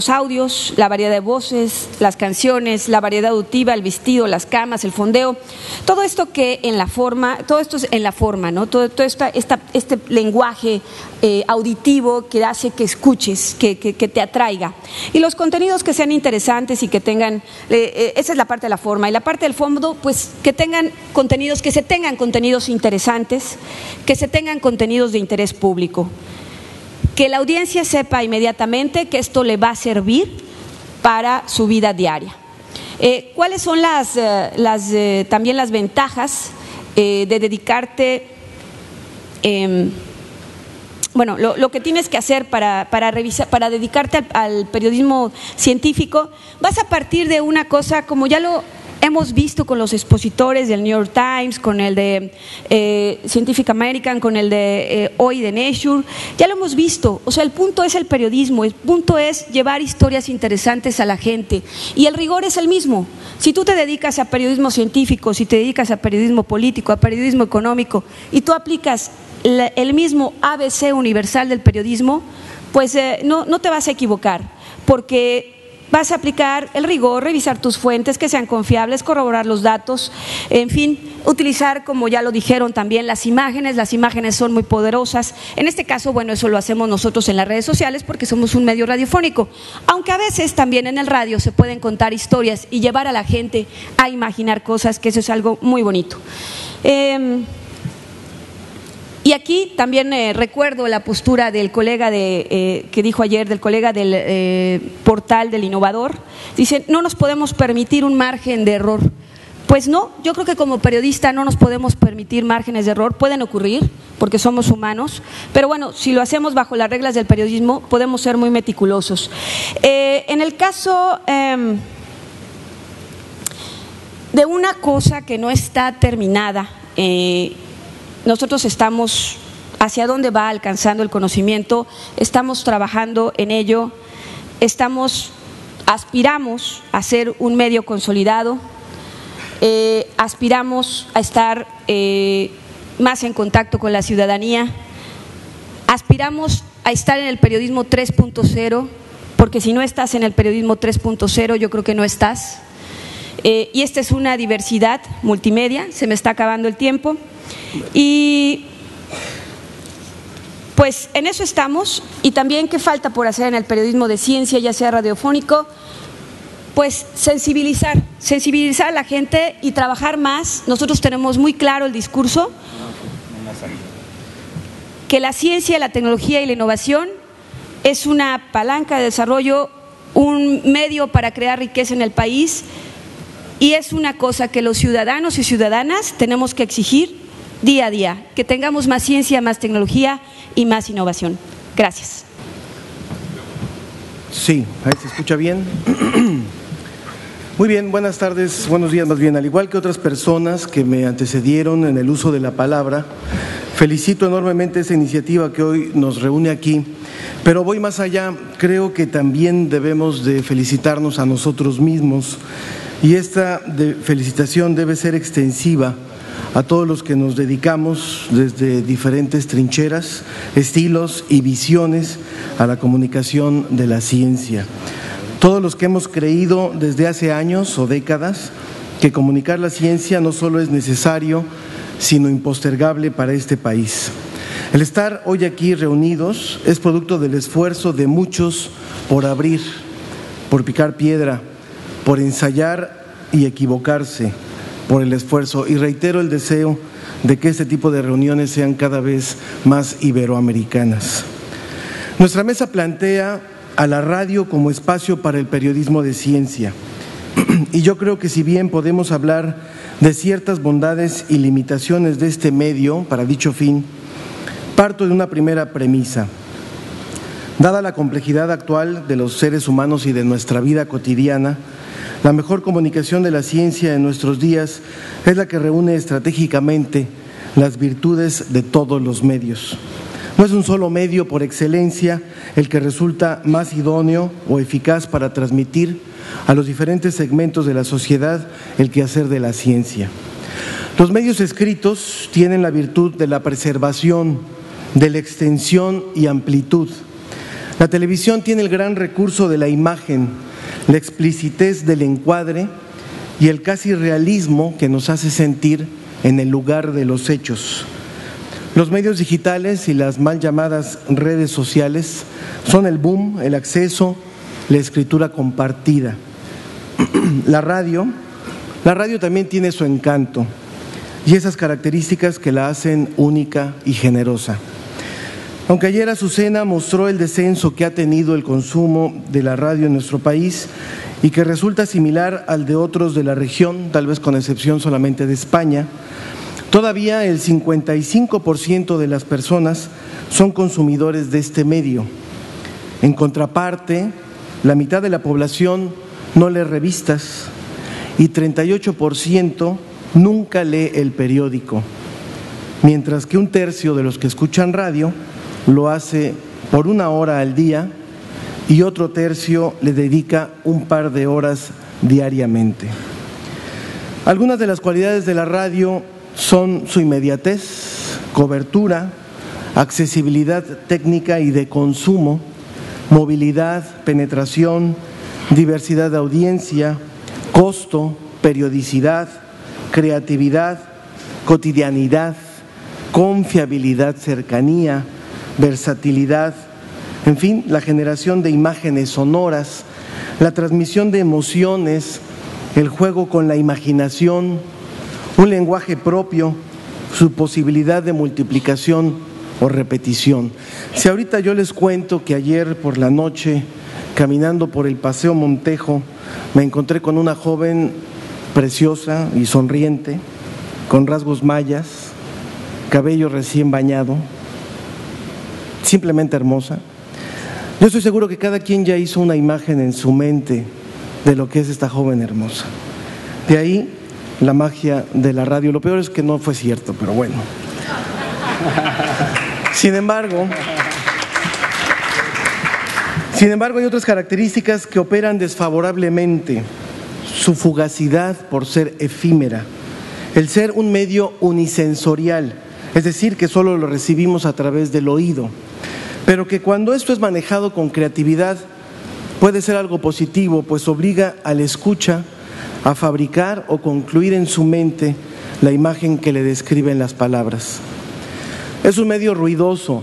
audios, la variedad de voces, las canciones, la variedad auditiva, el vestido, las camas, el fondeo, todo esto todo esto es en la forma, ¿no? Todo este lenguaje auditivo que hace que escuches, que te atraiga. Y los contenidos que sean interesantes y que tengan, esa es la parte de la forma. Y la parte del fondo, pues que se tengan contenidos interesantes, que se tengan contenidos de interés público. Que la audiencia sepa inmediatamente que esto le va a servir para su vida diaria. ¿Cuáles son también las ventajas de dedicarte? Bueno, lo que tienes que hacer para dedicarte al periodismo científico, vas a partir de una cosa como ya lo hemos visto con los expositores del New York Times, con el de Scientific American, con el de hoy de Nature, ya lo hemos visto. O sea, el punto es el periodismo, el punto es llevar historias interesantes a la gente y el rigor es el mismo. Si tú te dedicas a periodismo científico, si te dedicas a periodismo político, a periodismo económico y tú aplicas el mismo ABC universal del periodismo, pues no te vas a equivocar, porque vas a aplicar el rigor, revisar tus fuentes, que sean confiables, corroborar los datos, en fin, utilizar, como ya lo dijeron también, las imágenes son muy poderosas. En este caso, bueno, eso lo hacemos nosotros en las redes sociales porque somos un medio radiofónico, aunque a veces también en el radio se pueden contar historias y llevar a la gente a imaginar cosas, que eso es algo muy bonito. Y aquí también recuerdo la postura del colega que dijo ayer, del colega del portal del Innovador. Dice, no nos podemos permitir un margen de error. Pues no, yo creo que como periodista no nos podemos permitir márgenes de error, pueden ocurrir porque somos humanos, pero bueno, si lo hacemos bajo las reglas del periodismo podemos ser muy meticulosos. En el caso de una cosa que no está terminada, nosotros estamos, hacia dónde va alcanzando el conocimiento, estamos trabajando en ello, aspiramos a ser un medio consolidado, aspiramos a estar más en contacto con la ciudadanía, aspiramos a estar en el periodismo 3.0, porque si no estás en el periodismo 3.0 yo creo que no estás, y esta es una diversidad multimedia, se me está acabando el tiempo, y pues en eso estamos. Y también, ¿qué falta por hacer en el periodismo de ciencia, ya sea radiofónico? Pues sensibilizar a la gente y trabajar más. Nosotros tenemos muy claro el discurso que la ciencia, la tecnología y la innovación es una palanca de desarrollo, un medio para crear riqueza en el país, y es una cosa que los ciudadanos y ciudadanas tenemos que exigir día a día, que tengamos más ciencia, más tecnología y más innovación. Gracias. Sí, ahí se escucha bien. Muy bien, buenas tardes, buenos días más bien. Al igual que otras personas que me antecedieron en el uso de la palabra, felicito enormemente esa iniciativa que hoy nos reúne aquí, pero voy más allá. Creo que también debemos de felicitarnos a nosotros mismos, y esta felicitación debe ser extensiva a todos los que nos dedicamos desde diferentes trincheras, estilos y visiones a la comunicación de la ciencia. Todos los que hemos creído desde hace años o décadas que comunicar la ciencia no solo es necesario, sino impostergable para este país. El estar hoy aquí reunidos es producto del esfuerzo de muchos por abrir, por picar piedra, por ensayar y equivocarse, por el esfuerzo, y reitero el deseo de que este tipo de reuniones sean cada vez más iberoamericanas. Nuestra mesa plantea a la radio como espacio para el periodismo de ciencia, y yo creo que si bien podemos hablar de ciertas bondades y limitaciones de este medio para dicho fin, parto de una primera premisa. Dada la complejidad actual de los seres humanos y de nuestra vida cotidiana, la mejor comunicación de la ciencia en nuestros días es la que reúne estratégicamente las virtudes de todos los medios. No es un solo medio por excelencia el que resulta más idóneo o eficaz para transmitir a los diferentes segmentos de la sociedad el quehacer de la ciencia. Los medios escritos tienen la virtud de la preservación, de la extensión y amplitud. La televisión tiene el gran recurso de la imagen, la explicitez del encuadre y el casi realismo que nos hace sentir en el lugar de los hechos. Los medios digitales y las mal llamadas redes sociales son el boom, el acceso, la escritura compartida. La radio también tiene su encanto y esas características que la hacen única y generosa. Aunque ayer Azucena mostró el descenso que ha tenido el consumo de la radio en nuestro país y que resulta similar al de otros de la región, tal vez con excepción solamente de España, todavía el 55% de las personas son consumidores de este medio. En contraparte, la mitad de la población no lee revistas y 38% nunca lee el periódico, mientras que un tercio de los que escuchan radio lo hace por 1 hora al día y otro tercio le dedica un par de horas diariamente. Algunas de las cualidades de la radio son su inmediatez, cobertura, accesibilidad técnica y de consumo, movilidad, penetración, diversidad de audiencia, costo, periodicidad, creatividad, cotidianidad, confiabilidad, cercanía, versatilidad, en fin, la generación de imágenes sonoras, la transmisión de emociones, el juego con la imaginación, un lenguaje propio, su posibilidad de multiplicación o repetición. Si ahorita yo les cuento que ayer por la noche, caminando por el Paseo Montejo, me encontré con una joven preciosa y sonriente, con rasgos mayas, cabello recién bañado, simplemente hermosa. Yo estoy seguro que cada quien ya hizo una imagen en su mente de lo que es esta joven hermosa. De ahí la magia de la radio. Lo peor es que no fue cierto, pero bueno. Sin embargo, hay otras características que operan desfavorablemente. Su fugacidad por ser efímera, el ser un medio unisensorial, es decir, que solo lo recibimos a través del oído, pero que cuando esto es manejado con creatividad puede ser algo positivo, pues obliga al escucha a fabricar o concluir en su mente la imagen que le describen las palabras. Es un medio ruidoso,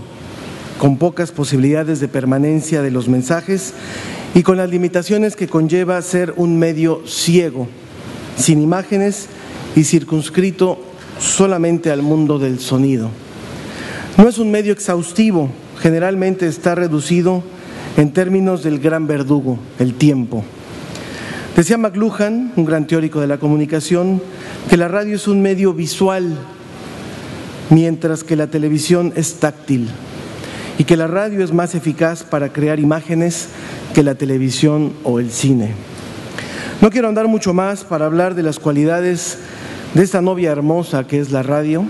con pocas posibilidades de permanencia de los mensajes y con las limitaciones que conlleva ser un medio ciego, sin imágenes y circunscrito solamente al mundo del sonido. No es un medio exhaustivo, generalmente está reducido en términos del gran verdugo, el tiempo. Decía McLuhan, un gran teórico de la comunicación, que la radio es un medio visual, mientras que la televisión es táctil, y que la radio es más eficaz para crear imágenes que la televisión o el cine. No quiero andar mucho más para hablar de las cualidades de esta novia hermosa que es la radio,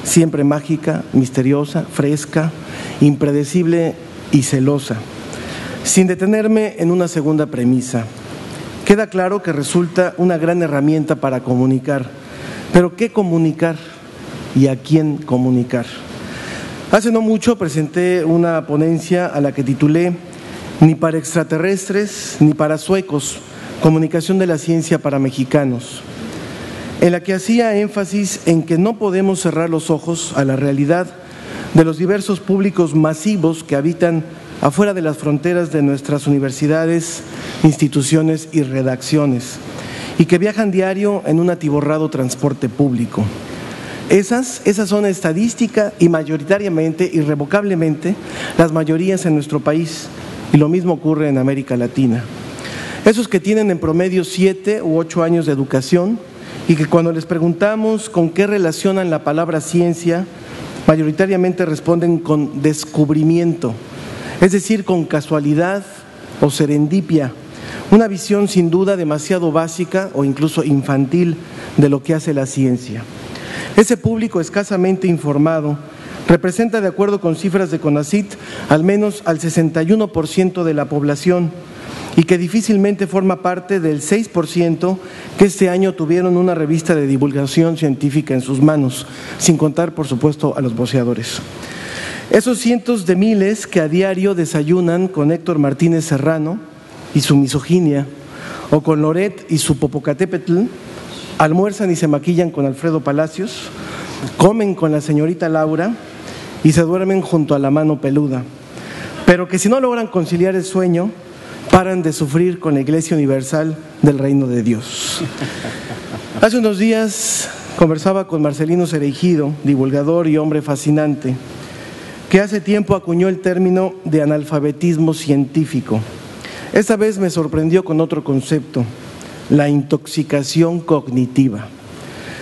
siempre mágica, misteriosa, fresca, impredecible y celosa, sin detenerme en una segunda premisa. Queda claro que resulta una gran herramienta para comunicar, pero ¿qué comunicar y a quién comunicar? Hace no mucho presenté una ponencia a la que titulé Ni para extraterrestres ni para suecos, comunicación de la ciencia para mexicanos, en la que hacía énfasis en que no podemos cerrar los ojos a la realidad de los diversos públicos masivos que habitan afuera de las fronteras de nuestras universidades, instituciones y redacciones, y que viajan diario en un atiborrado transporte público. Esas son estadística y mayoritariamente, irrevocablemente, las mayorías en nuestro país, y lo mismo ocurre en América Latina. Esos que tienen en promedio 7 u 8 años de educación y que cuando les preguntamos con qué relacionan la palabra ciencia, mayoritariamente responden con descubrimiento, es decir, con casualidad o serendipia, una visión sin duda demasiado básica o incluso infantil de lo que hace la ciencia. Ese público escasamente informado representa, de acuerdo con cifras de CONACYT, al menos al 61% de la población, y que difícilmente forma parte del 6% que este año tuvieron una revista de divulgación científica en sus manos, sin contar, por supuesto, a los voceadores. Esos cientos de miles que a diario desayunan con Héctor Martínez Serrano y su misoginia, o con Loret y su Popocatépetl, almuerzan y se maquillan con Alfredo Palacios, comen con la señorita Laura y se duermen junto a la mano peluda, pero que si no logran conciliar el sueño, paran de sufrir con la Iglesia Universal del Reino de Dios. Hace unos días conversaba con Marcelino Cereijido, divulgador y hombre fascinante, que hace tiempo acuñó el término de analfabetismo científico. Esta vez me sorprendió con otro concepto, la intoxicación cognitiva.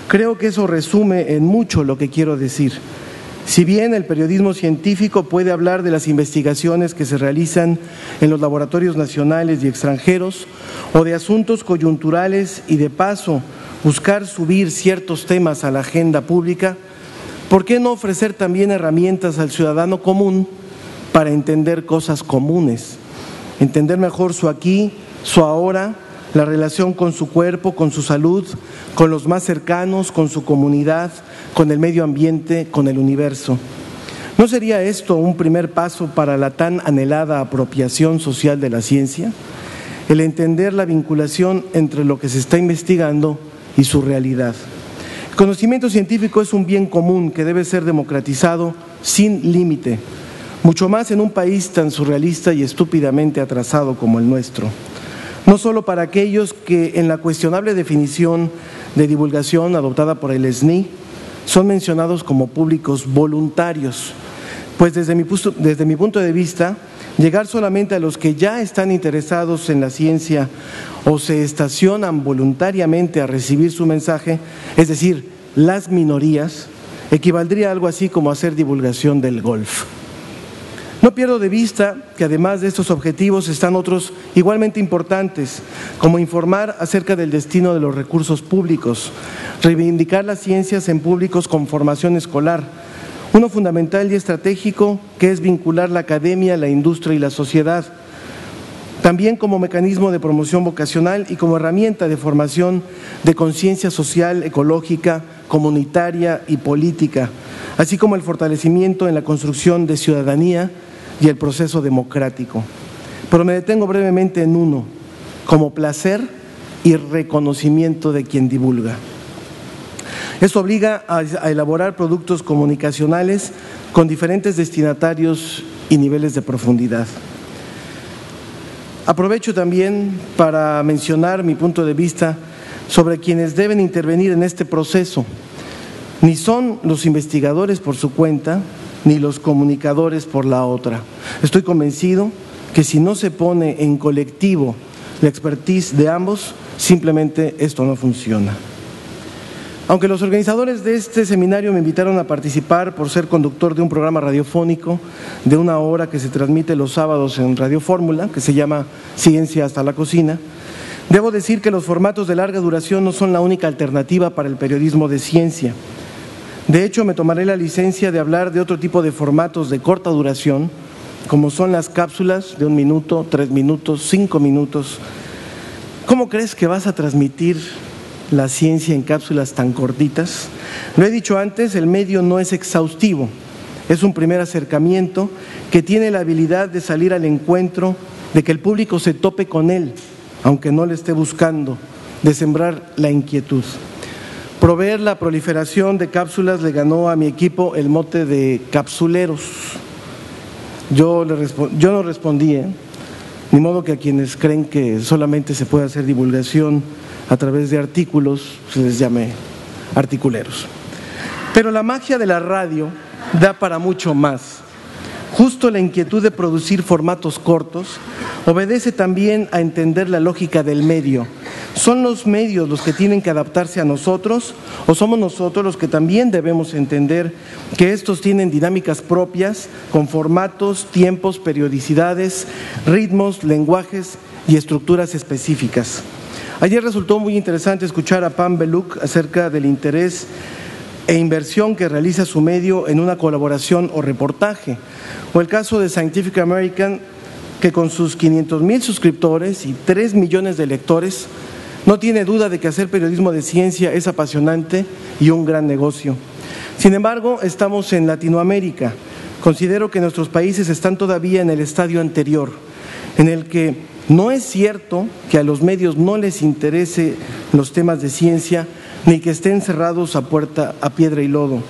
Creo que eso resume en mucho lo que quiero decir. Si bien el periodismo científico puede hablar de las investigaciones que se realizan en los laboratorios nacionales y extranjeros o de asuntos coyunturales y de paso buscar subir ciertos temas a la agenda pública, ¿por qué no ofrecer también herramientas al ciudadano común para entender cosas comunes? Entender mejor su aquí, su ahora, la relación con su cuerpo, con su salud, con los más cercanos, con su comunidad, con el medio ambiente, con el universo. ¿No sería esto un primer paso para la tan anhelada apropiación social de la ciencia? el entender la vinculación entre lo que se está investigando y su realidad. El conocimiento científico es un bien común que debe ser democratizado sin límite, mucho más en un país tan surrealista y estúpidamente atrasado como el nuestro. No solo para aquellos que en la cuestionable definición de divulgación adoptada por el SNI son mencionados como públicos voluntarios, pues desde mi punto de vista, llegar solamente a los que ya están interesados en la ciencia o se estacionan voluntariamente a recibir su mensaje, es decir, las minorías, equivaldría a algo así como hacer divulgación del golf. No pierdo de vista que además de estos objetivos están otros igualmente importantes, como informar acerca del destino de los recursos públicos, reivindicar las ciencias en públicos con formación escolar, uno fundamental y estratégico que es vincular la academia, la industria y la sociedad, también como mecanismo de promoción vocacional y como herramienta de formación de conciencia social, ecológica, comunitaria y política, así como el fortalecimiento en la construcción de ciudadanía y el proceso democrático. Pero me detengo brevemente en uno, como placer y reconocimiento de quien divulga. Esto obliga a elaborar productos comunicacionales con diferentes destinatarios y niveles de profundidad. Aprovecho también para mencionar mi punto de vista sobre quienes deben intervenir en este proceso. Ni son los investigadores por su cuenta, ni los comunicadores por la otra. Estoy convencido que si no se pone en colectivo la expertise de ambos, simplemente esto no funciona. Aunque los organizadores de este seminario me invitaron a participar por ser conductor de un programa radiofónico de 1 hora que se transmite los sábados en Radio Fórmula, que se llama Ciencia hasta la cocina, debo decir que los formatos de larga duración no son la única alternativa para el periodismo de ciencia. De hecho, me tomaré la licencia de hablar de otro tipo de formatos de corta duración, como son las cápsulas de 1 minuto, 3 minutos, 5 minutos. ¿Cómo crees que vas a transmitir la ciencia en cápsulas tan cortitas? Lo he dicho antes, el medio no es exhaustivo, es un primer acercamiento que tiene la habilidad de salir al encuentro, de que el público se tope con él, aunque no le esté buscando, de sembrar la inquietud. Proveer la proliferación de cápsulas le ganó a mi equipo el mote de capsuleros. Yo no respondí, ni modo que a quienes creen que solamente se puede hacer divulgación a través de artículos se les llame articuleros. Pero la magia de la radio da para mucho más. Justo la inquietud de producir formatos cortos obedece también a entender la lógica del medio. ¿Son los medios los que tienen que adaptarse a nosotros o somos nosotros los que también debemos entender que estos tienen dinámicas propias con formatos, tiempos, periodicidades, ritmos, lenguajes y estructuras específicas? Ayer resultó muy interesante escuchar a Pam Beluk acerca del interés e inversión que realiza su medio en una colaboración o reportaje, o el caso de Scientific American, que con sus 500,000 suscriptores y 3 millones de lectores, no tiene duda de que hacer periodismo de ciencia es apasionante y un gran negocio. Sin embargo, estamos en Latinoamérica. Considero que nuestros países están todavía en el estadio anterior, en el que no es cierto que a los medios no les interese los temas de ciencia, ni que estén cerrados a puerta, a piedra y lodo.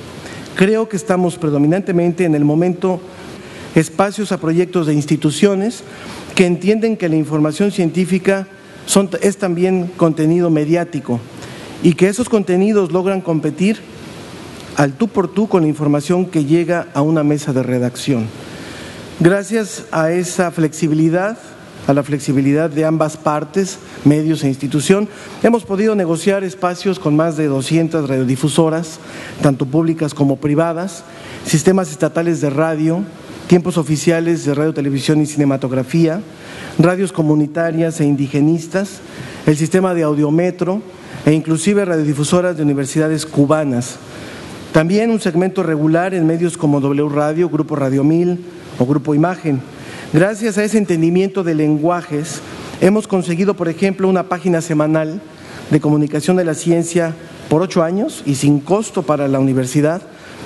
Creo que estamos predominantemente en el momento espacios a proyectos de instituciones que entienden que la información científica es también contenido mediático y que esos contenidos logran competir al tú por tú con la información que llega a una mesa de redacción. Gracias a esa flexibilidad, a la flexibilidad de ambas partes, medios e institución, hemos podido negociar espacios con más de 200 radiodifusoras, tanto públicas como privadas, sistemas estatales de radio, tiempos oficiales de radio, televisión y cinematografía, radios comunitarias e indigenistas, el sistema de audiometro e inclusive radiodifusoras de universidades cubanas. También un segmento regular en medios como W Radio, Grupo Radio 1000 o Grupo Imagen. Gracias a ese entendimiento de lenguajes, hemos conseguido, por ejemplo, una página semanal de comunicación de la ciencia por 8 años y sin costo para la universidad,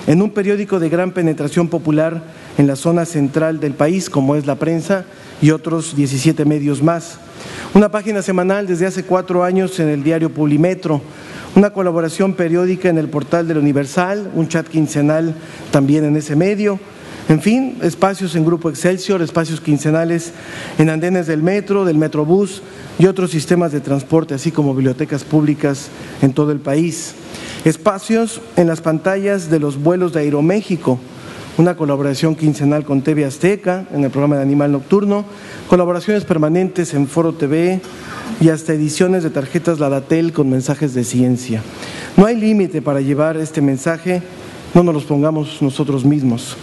en un periódico de gran penetración popular en la zona central del país, como es La Prensa y otros 17 medios más. Una página semanal desde hace 4 años en el diario Publimetro, una colaboración periódica en el portal del Universal, un chat quincenal también en ese medio, en fin, espacios en Grupo Excelsior, espacios quincenales en andenes del metro, del Metrobús y otros sistemas de transporte, así como bibliotecas públicas en todo el país. Espacios en las pantallas de los vuelos de Aeroméxico, una colaboración quincenal con TV Azteca en el programa de Animal Nocturno, colaboraciones permanentes en Foro TV y hasta ediciones de tarjetas Ladatel con mensajes de ciencia. No hay límite para llevar este mensaje, no nos los pongamos nosotros mismos.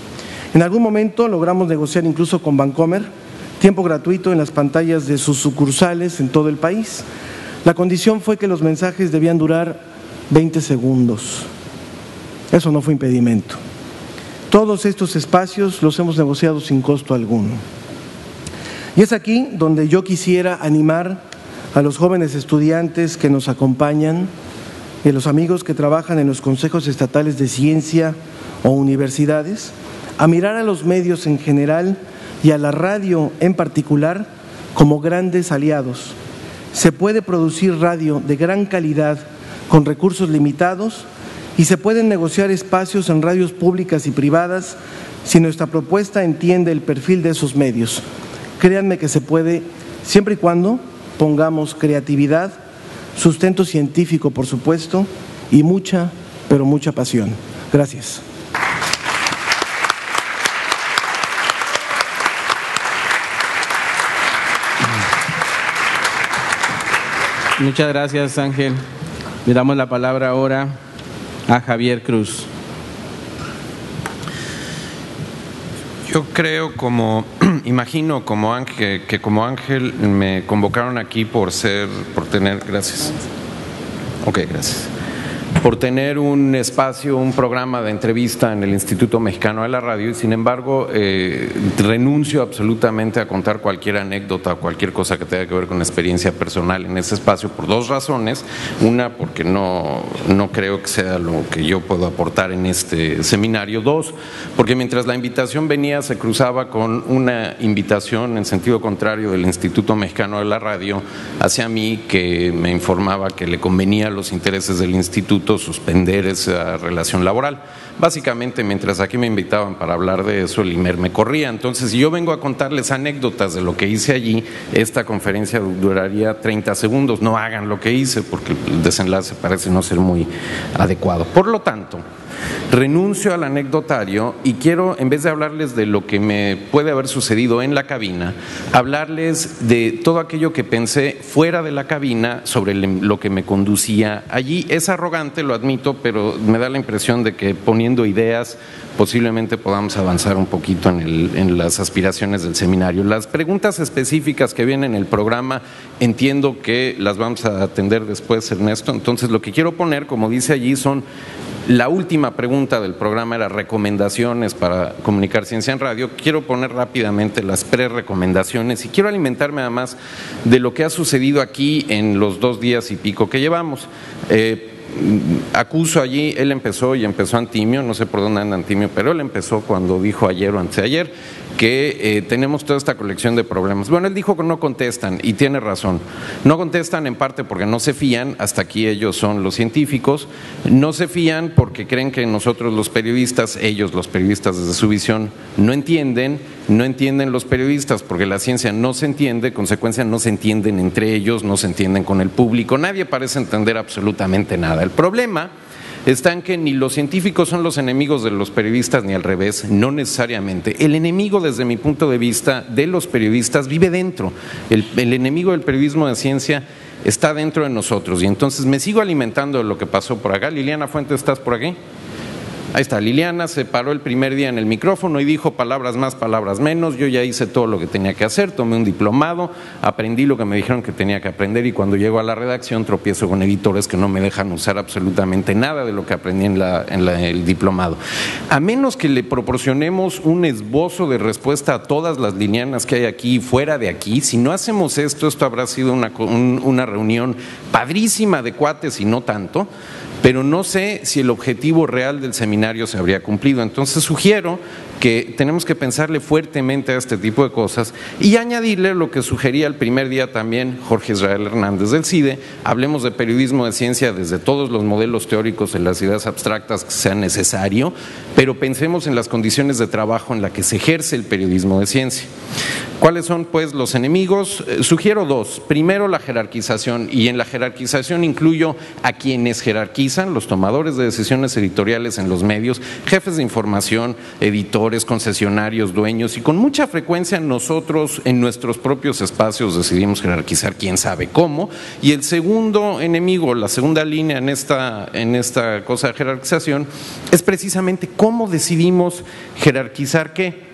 En algún momento logramos negociar incluso con Bancomer tiempo gratuito en las pantallas de sus sucursales en todo el país. La condición fue que los mensajes debían durar 20 segundos. Eso no fue impedimento. Todos estos espacios los hemos negociado sin costo alguno. Y es aquí donde yo quisiera animar a los jóvenes estudiantes que nos acompañan y a los amigos que trabajan en los consejos estatales de ciencia o universidades a mirar a los medios en general y a la radio en particular como grandes aliados. Se puede producir radio de gran calidad con recursos limitados y se pueden negociar espacios en radios públicas y privadas si nuestra propuesta entiende el perfil de esos medios. Créanme que se puede, siempre y cuando pongamos creatividad, sustento científico, por supuesto, y mucha, pero mucha pasión. Gracias. Muchas gracias, Ángel. Le damos la palabra ahora a Javier Cruz. Yo creo, imagino como Ángel, que como Ángel me convocaron aquí por tener, gracias. Ok, gracias. Por tener un espacio, un programa de entrevista en el Instituto Mexicano de la Radio y sin embargo renuncio absolutamente a contar cualquier anécdota o cualquier cosa que tenga que ver con experiencia personal en ese espacio por 2 razones. Una, porque no creo que sea lo que yo puedo aportar en este seminario. 2, porque mientras la invitación venía se cruzaba con una invitación en sentido contrario del Instituto Mexicano de la Radio hacia mí que me informaba que le convenía a los intereses del instituto suspender esa relación laboral. Básicamente, mientras aquí me invitaban para hablar de eso, el IMER me corría. Entonces, si yo vengo a contarles anécdotas de lo que hice allí, esta conferencia duraría 30 segundos. No hagan lo que hice porque el desenlace parece no ser muy adecuado. Por lo tanto, renuncio al anecdotario y quiero, en vez de hablarles de lo que me puede haber sucedido en la cabina, hablarles de todo aquello que pensé fuera de la cabina sobre lo que me conducía allí. Es arrogante, lo admito, pero me da la impresión de que poniendo ideas posiblemente podamos avanzar un poquito en las aspiraciones del seminario. Las preguntas específicas que vienen en el programa entiendo que las vamos a atender después, Ernesto. Entonces, lo que quiero poner, como dice allí, son... La última pregunta del programa era recomendaciones para comunicar ciencia en radio. Quiero poner rápidamente las pre-recomendaciones y quiero alimentarme además de lo que ha sucedido aquí en los 2 días y pico que llevamos. Acuso allí, él empezó Antimio, no sé por dónde anda Antimio, pero él empezó cuando dijo ayer o anteayer que tenemos toda esta colección de problemas. Bueno, él dijo que no contestan y tiene razón. No contestan en parte porque no se fían, hasta aquí ellos son los científicos, no se fían porque creen que nosotros los periodistas, ellos los periodistas desde su visión, no entienden los periodistas porque la ciencia no se entiende, consecuencia no se entienden entre ellos, no se entienden con el público, nadie parece entender absolutamente nada. El problema está en que ni los científicos son los enemigos de los periodistas ni al revés, no necesariamente. El enemigo, desde mi punto de vista, de los periodistas vive dentro. El enemigo del periodismo de ciencia está dentro de nosotros y entonces me sigo alimentando de lo que pasó por acá. Liliana Fuentes, ¿estás por aquí? Ahí está, Liliana se paró el primer día en el micrófono y dijo palabras más, palabras menos. Yo ya hice todo lo que tenía que hacer, tomé un diplomado, aprendí lo que me dijeron que tenía que aprender y cuando llego a la redacción tropiezo con editores que no me dejan usar absolutamente nada de lo que aprendí en el diplomado. A menos que le proporcionemos un esbozo de respuesta a todas las lilianas que hay aquí y fuera de aquí, si no hacemos esto habrá sido una reunión padrísima de cuates y no tanto, pero no sé si el objetivo real del seminario se habría cumplido. Entonces sugiero que tenemos que pensarle fuertemente a este tipo de cosas y añadirle lo que sugería el primer día también Jorge Israel Hernández del CIDE: hablemos de periodismo de ciencia desde todos los modelos teóricos de las ideas abstractas que sea necesario, pero pensemos en las condiciones de trabajo en las que se ejerce el periodismo de ciencia. ¿Cuáles son, pues, los enemigos? Sugiero dos. Primero, la jerarquización, y en la jerarquización incluyo a quienes jerarquizan, los tomadores de decisiones editoriales en los medios, jefes de información, editores, concesionarios, dueños, y con mucha frecuencia nosotros en nuestros propios espacios decidimos jerarquizar quién sabe cómo. Y el segundo enemigo, la segunda línea en esta cosa de jerarquización, es precisamente cómo decidimos jerarquizar qué.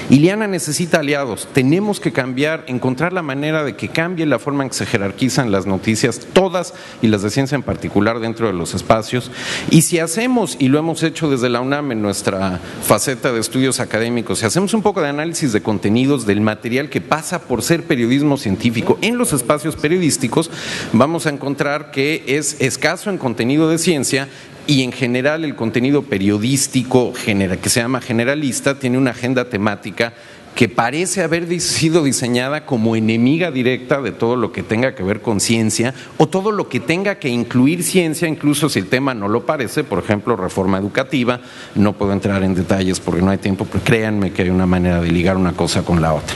Iliana necesita aliados, tenemos que cambiar, encontrar la manera de que cambie la forma en que se jerarquizan las noticias, todas, y las de ciencia en particular, dentro de los espacios. Y si hacemos, y lo hemos hecho desde la UNAM en nuestra faceta de estudios académicos, si hacemos un poco de análisis de contenidos del material que pasa por ser periodismo científico en los espacios periodísticos, vamos a encontrar que es escaso en contenido de ciencia. Y en general el contenido periodístico que se llama generalista tiene una agenda temática que parece haber sido diseñada como enemiga directa de todo lo que tenga que ver con ciencia o todo lo que tenga que incluir ciencia, incluso si el tema no lo parece. Por ejemplo, reforma educativa. No puedo entrar en detalles porque no hay tiempo, pero créanme que hay una manera de ligar una cosa con la otra.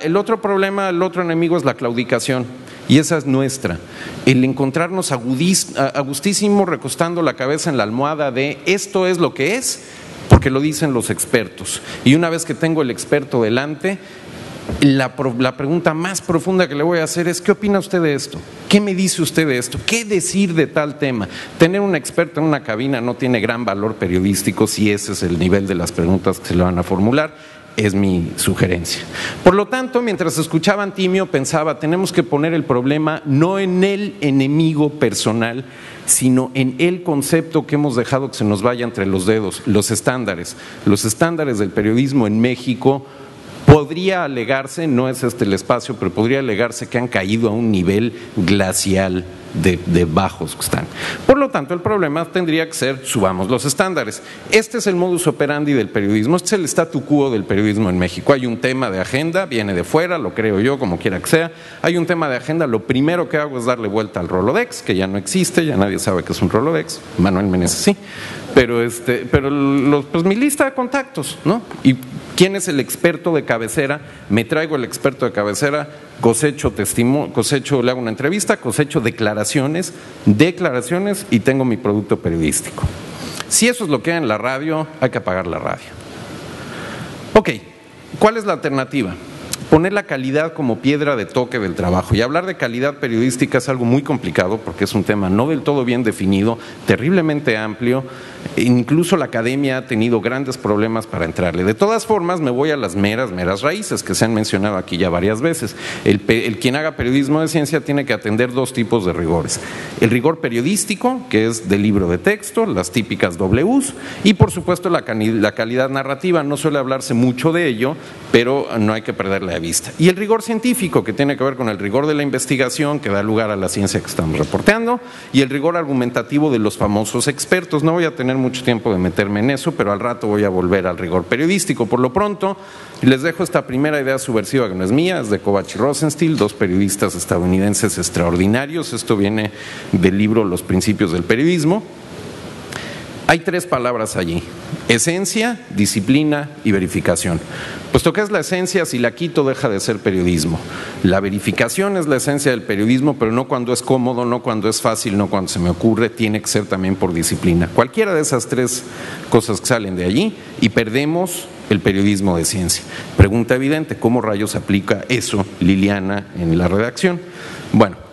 El otro problema, el otro enemigo es la claudicación. Y esa es nuestra, el encontrarnos a gustísimo recostando la cabeza en la almohada de esto es lo que es, porque lo dicen los expertos. Y una vez que tengo el experto delante, la pregunta más profunda que le voy a hacer es: ¿qué opina usted de esto? ¿Qué me dice usted de esto? ¿Qué decir de tal tema? Tener un experto en una cabina no tiene gran valor periodístico si ese es el nivel de las preguntas que se le van a formular. Es mi sugerencia. Por lo tanto, mientras escuchaba a Antimio, pensaba, tenemos que poner el problema no en el enemigo personal, sino en el concepto que hemos dejado que se nos vaya entre los dedos, los estándares. Los estándares del periodismo en México, podría alegarse, no es este el espacio, pero podría alegarse que han caído a un nivel glacial de bajos que están. Por lo tanto, el problema tendría que ser: subamos los estándares. Este es el modus operandi del periodismo, este es el statu quo del periodismo en México. Hay un tema de agenda, viene de fuera, lo creo yo, como quiera que sea. Hay un tema de agenda, lo primero que hago es darle vuelta al Rolodex, que ya no existe, ya nadie sabe qué es un Rolodex. Manuel Meneses sí, pero pues mi lista de contactos, ¿no? Y ¿quién es el experto de cabecera? Me traigo el experto de cabecera, cosecho testimonio, le hago una entrevista, cosecho declaraciones y tengo mi producto periodístico. Si eso es lo que hay en la radio, hay que apagar la radio. Ok, ¿cuál es la alternativa? Poner la calidad como piedra de toque del trabajo. Y hablar de calidad periodística es algo muy complicado porque es un tema no del todo bien definido, terriblemente amplio. Incluso la academia ha tenido grandes problemas para entrarle. De todas formas, me voy a las meras raíces que se han mencionado aquí ya varias veces. El quien haga periodismo de ciencia tiene que atender dos tipos de rigores: el rigor periodístico, que es del libro de texto, las típicas Ws, y por supuesto la calidad narrativa. No suele hablarse mucho de ello, pero no hay que perderla de vista. Y el rigor científico, que tiene que ver con el rigor de la investigación que da lugar a la ciencia que estamos reporteando, y el rigor argumentativo de los famosos expertos. No voy a tener mucho tiempo de meterme en eso, pero al rato voy a volver al rigor periodístico. Por lo pronto, les dejo esta primera idea subversiva que no es mía, es de Kovach y Rosenstiel, dos periodistas estadounidenses extraordinarios. Esto viene del libro Los principios del periodismo. Hay tres palabras allí: esencia, disciplina y verificación. Puesto que es la esencia, si la quito deja de ser periodismo. La verificación es la esencia del periodismo, pero no cuando es cómodo, no cuando es fácil, no cuando se me ocurre, tiene que ser también por disciplina. Cualquiera de esas tres cosas que salen de allí y perdemos el periodismo de ciencia. Pregunta evidente: ¿cómo rayos aplica eso Liliana en la redacción? Bueno,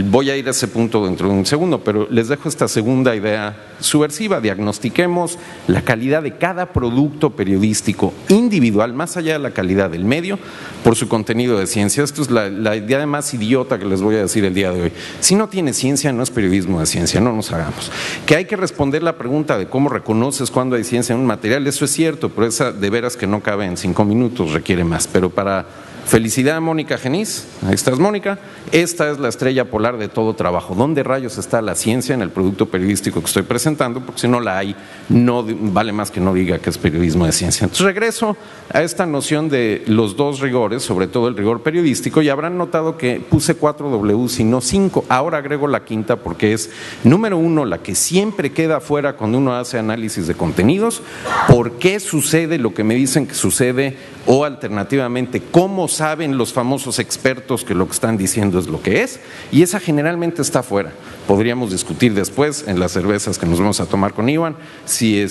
voy a ir a ese punto dentro de un segundo, pero les dejo esta segunda idea subversiva. Diagnostiquemos la calidad de cada producto periodístico individual, más allá de la calidad del medio, por su contenido de ciencia. Esto es la idea más idiota que les voy a decir el día de hoy. Si no tiene ciencia, no es periodismo de ciencia, no nos hagamos. Que hay que responder la pregunta de cómo reconoces cuando hay ciencia en un material, eso es cierto, pero esa de veras que no cabe en 5 minutos, requiere más. Pero para Felicidad, Mónica Genís. Ahí estás, Mónica. Esta es la estrella polar de todo trabajo. ¿Dónde rayos está la ciencia en el producto periodístico que estoy presentando? Porque si no la hay, no vale más que no diga que es periodismo de ciencia. Entonces regreso a esta noción de los dos rigores, sobre todo el rigor periodístico, y habrán notado que puse 4 Ws y no 5. Ahora agrego la quinta porque es, número 1, la que siempre queda fuera cuando uno hace análisis de contenidos. ¿Por qué sucede lo que me dicen que sucede? O alternativamente, ¿cómo saben los famosos expertos que lo que están diciendo es lo que es? Y esa generalmente está fuera. Podríamos discutir después en las cervezas que nos vamos a tomar con Iván si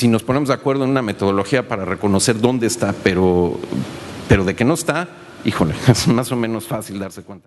nos ponemos de acuerdo en una metodología para reconocer dónde está, pero de que no está, híjole, es más o menos fácil darse cuenta.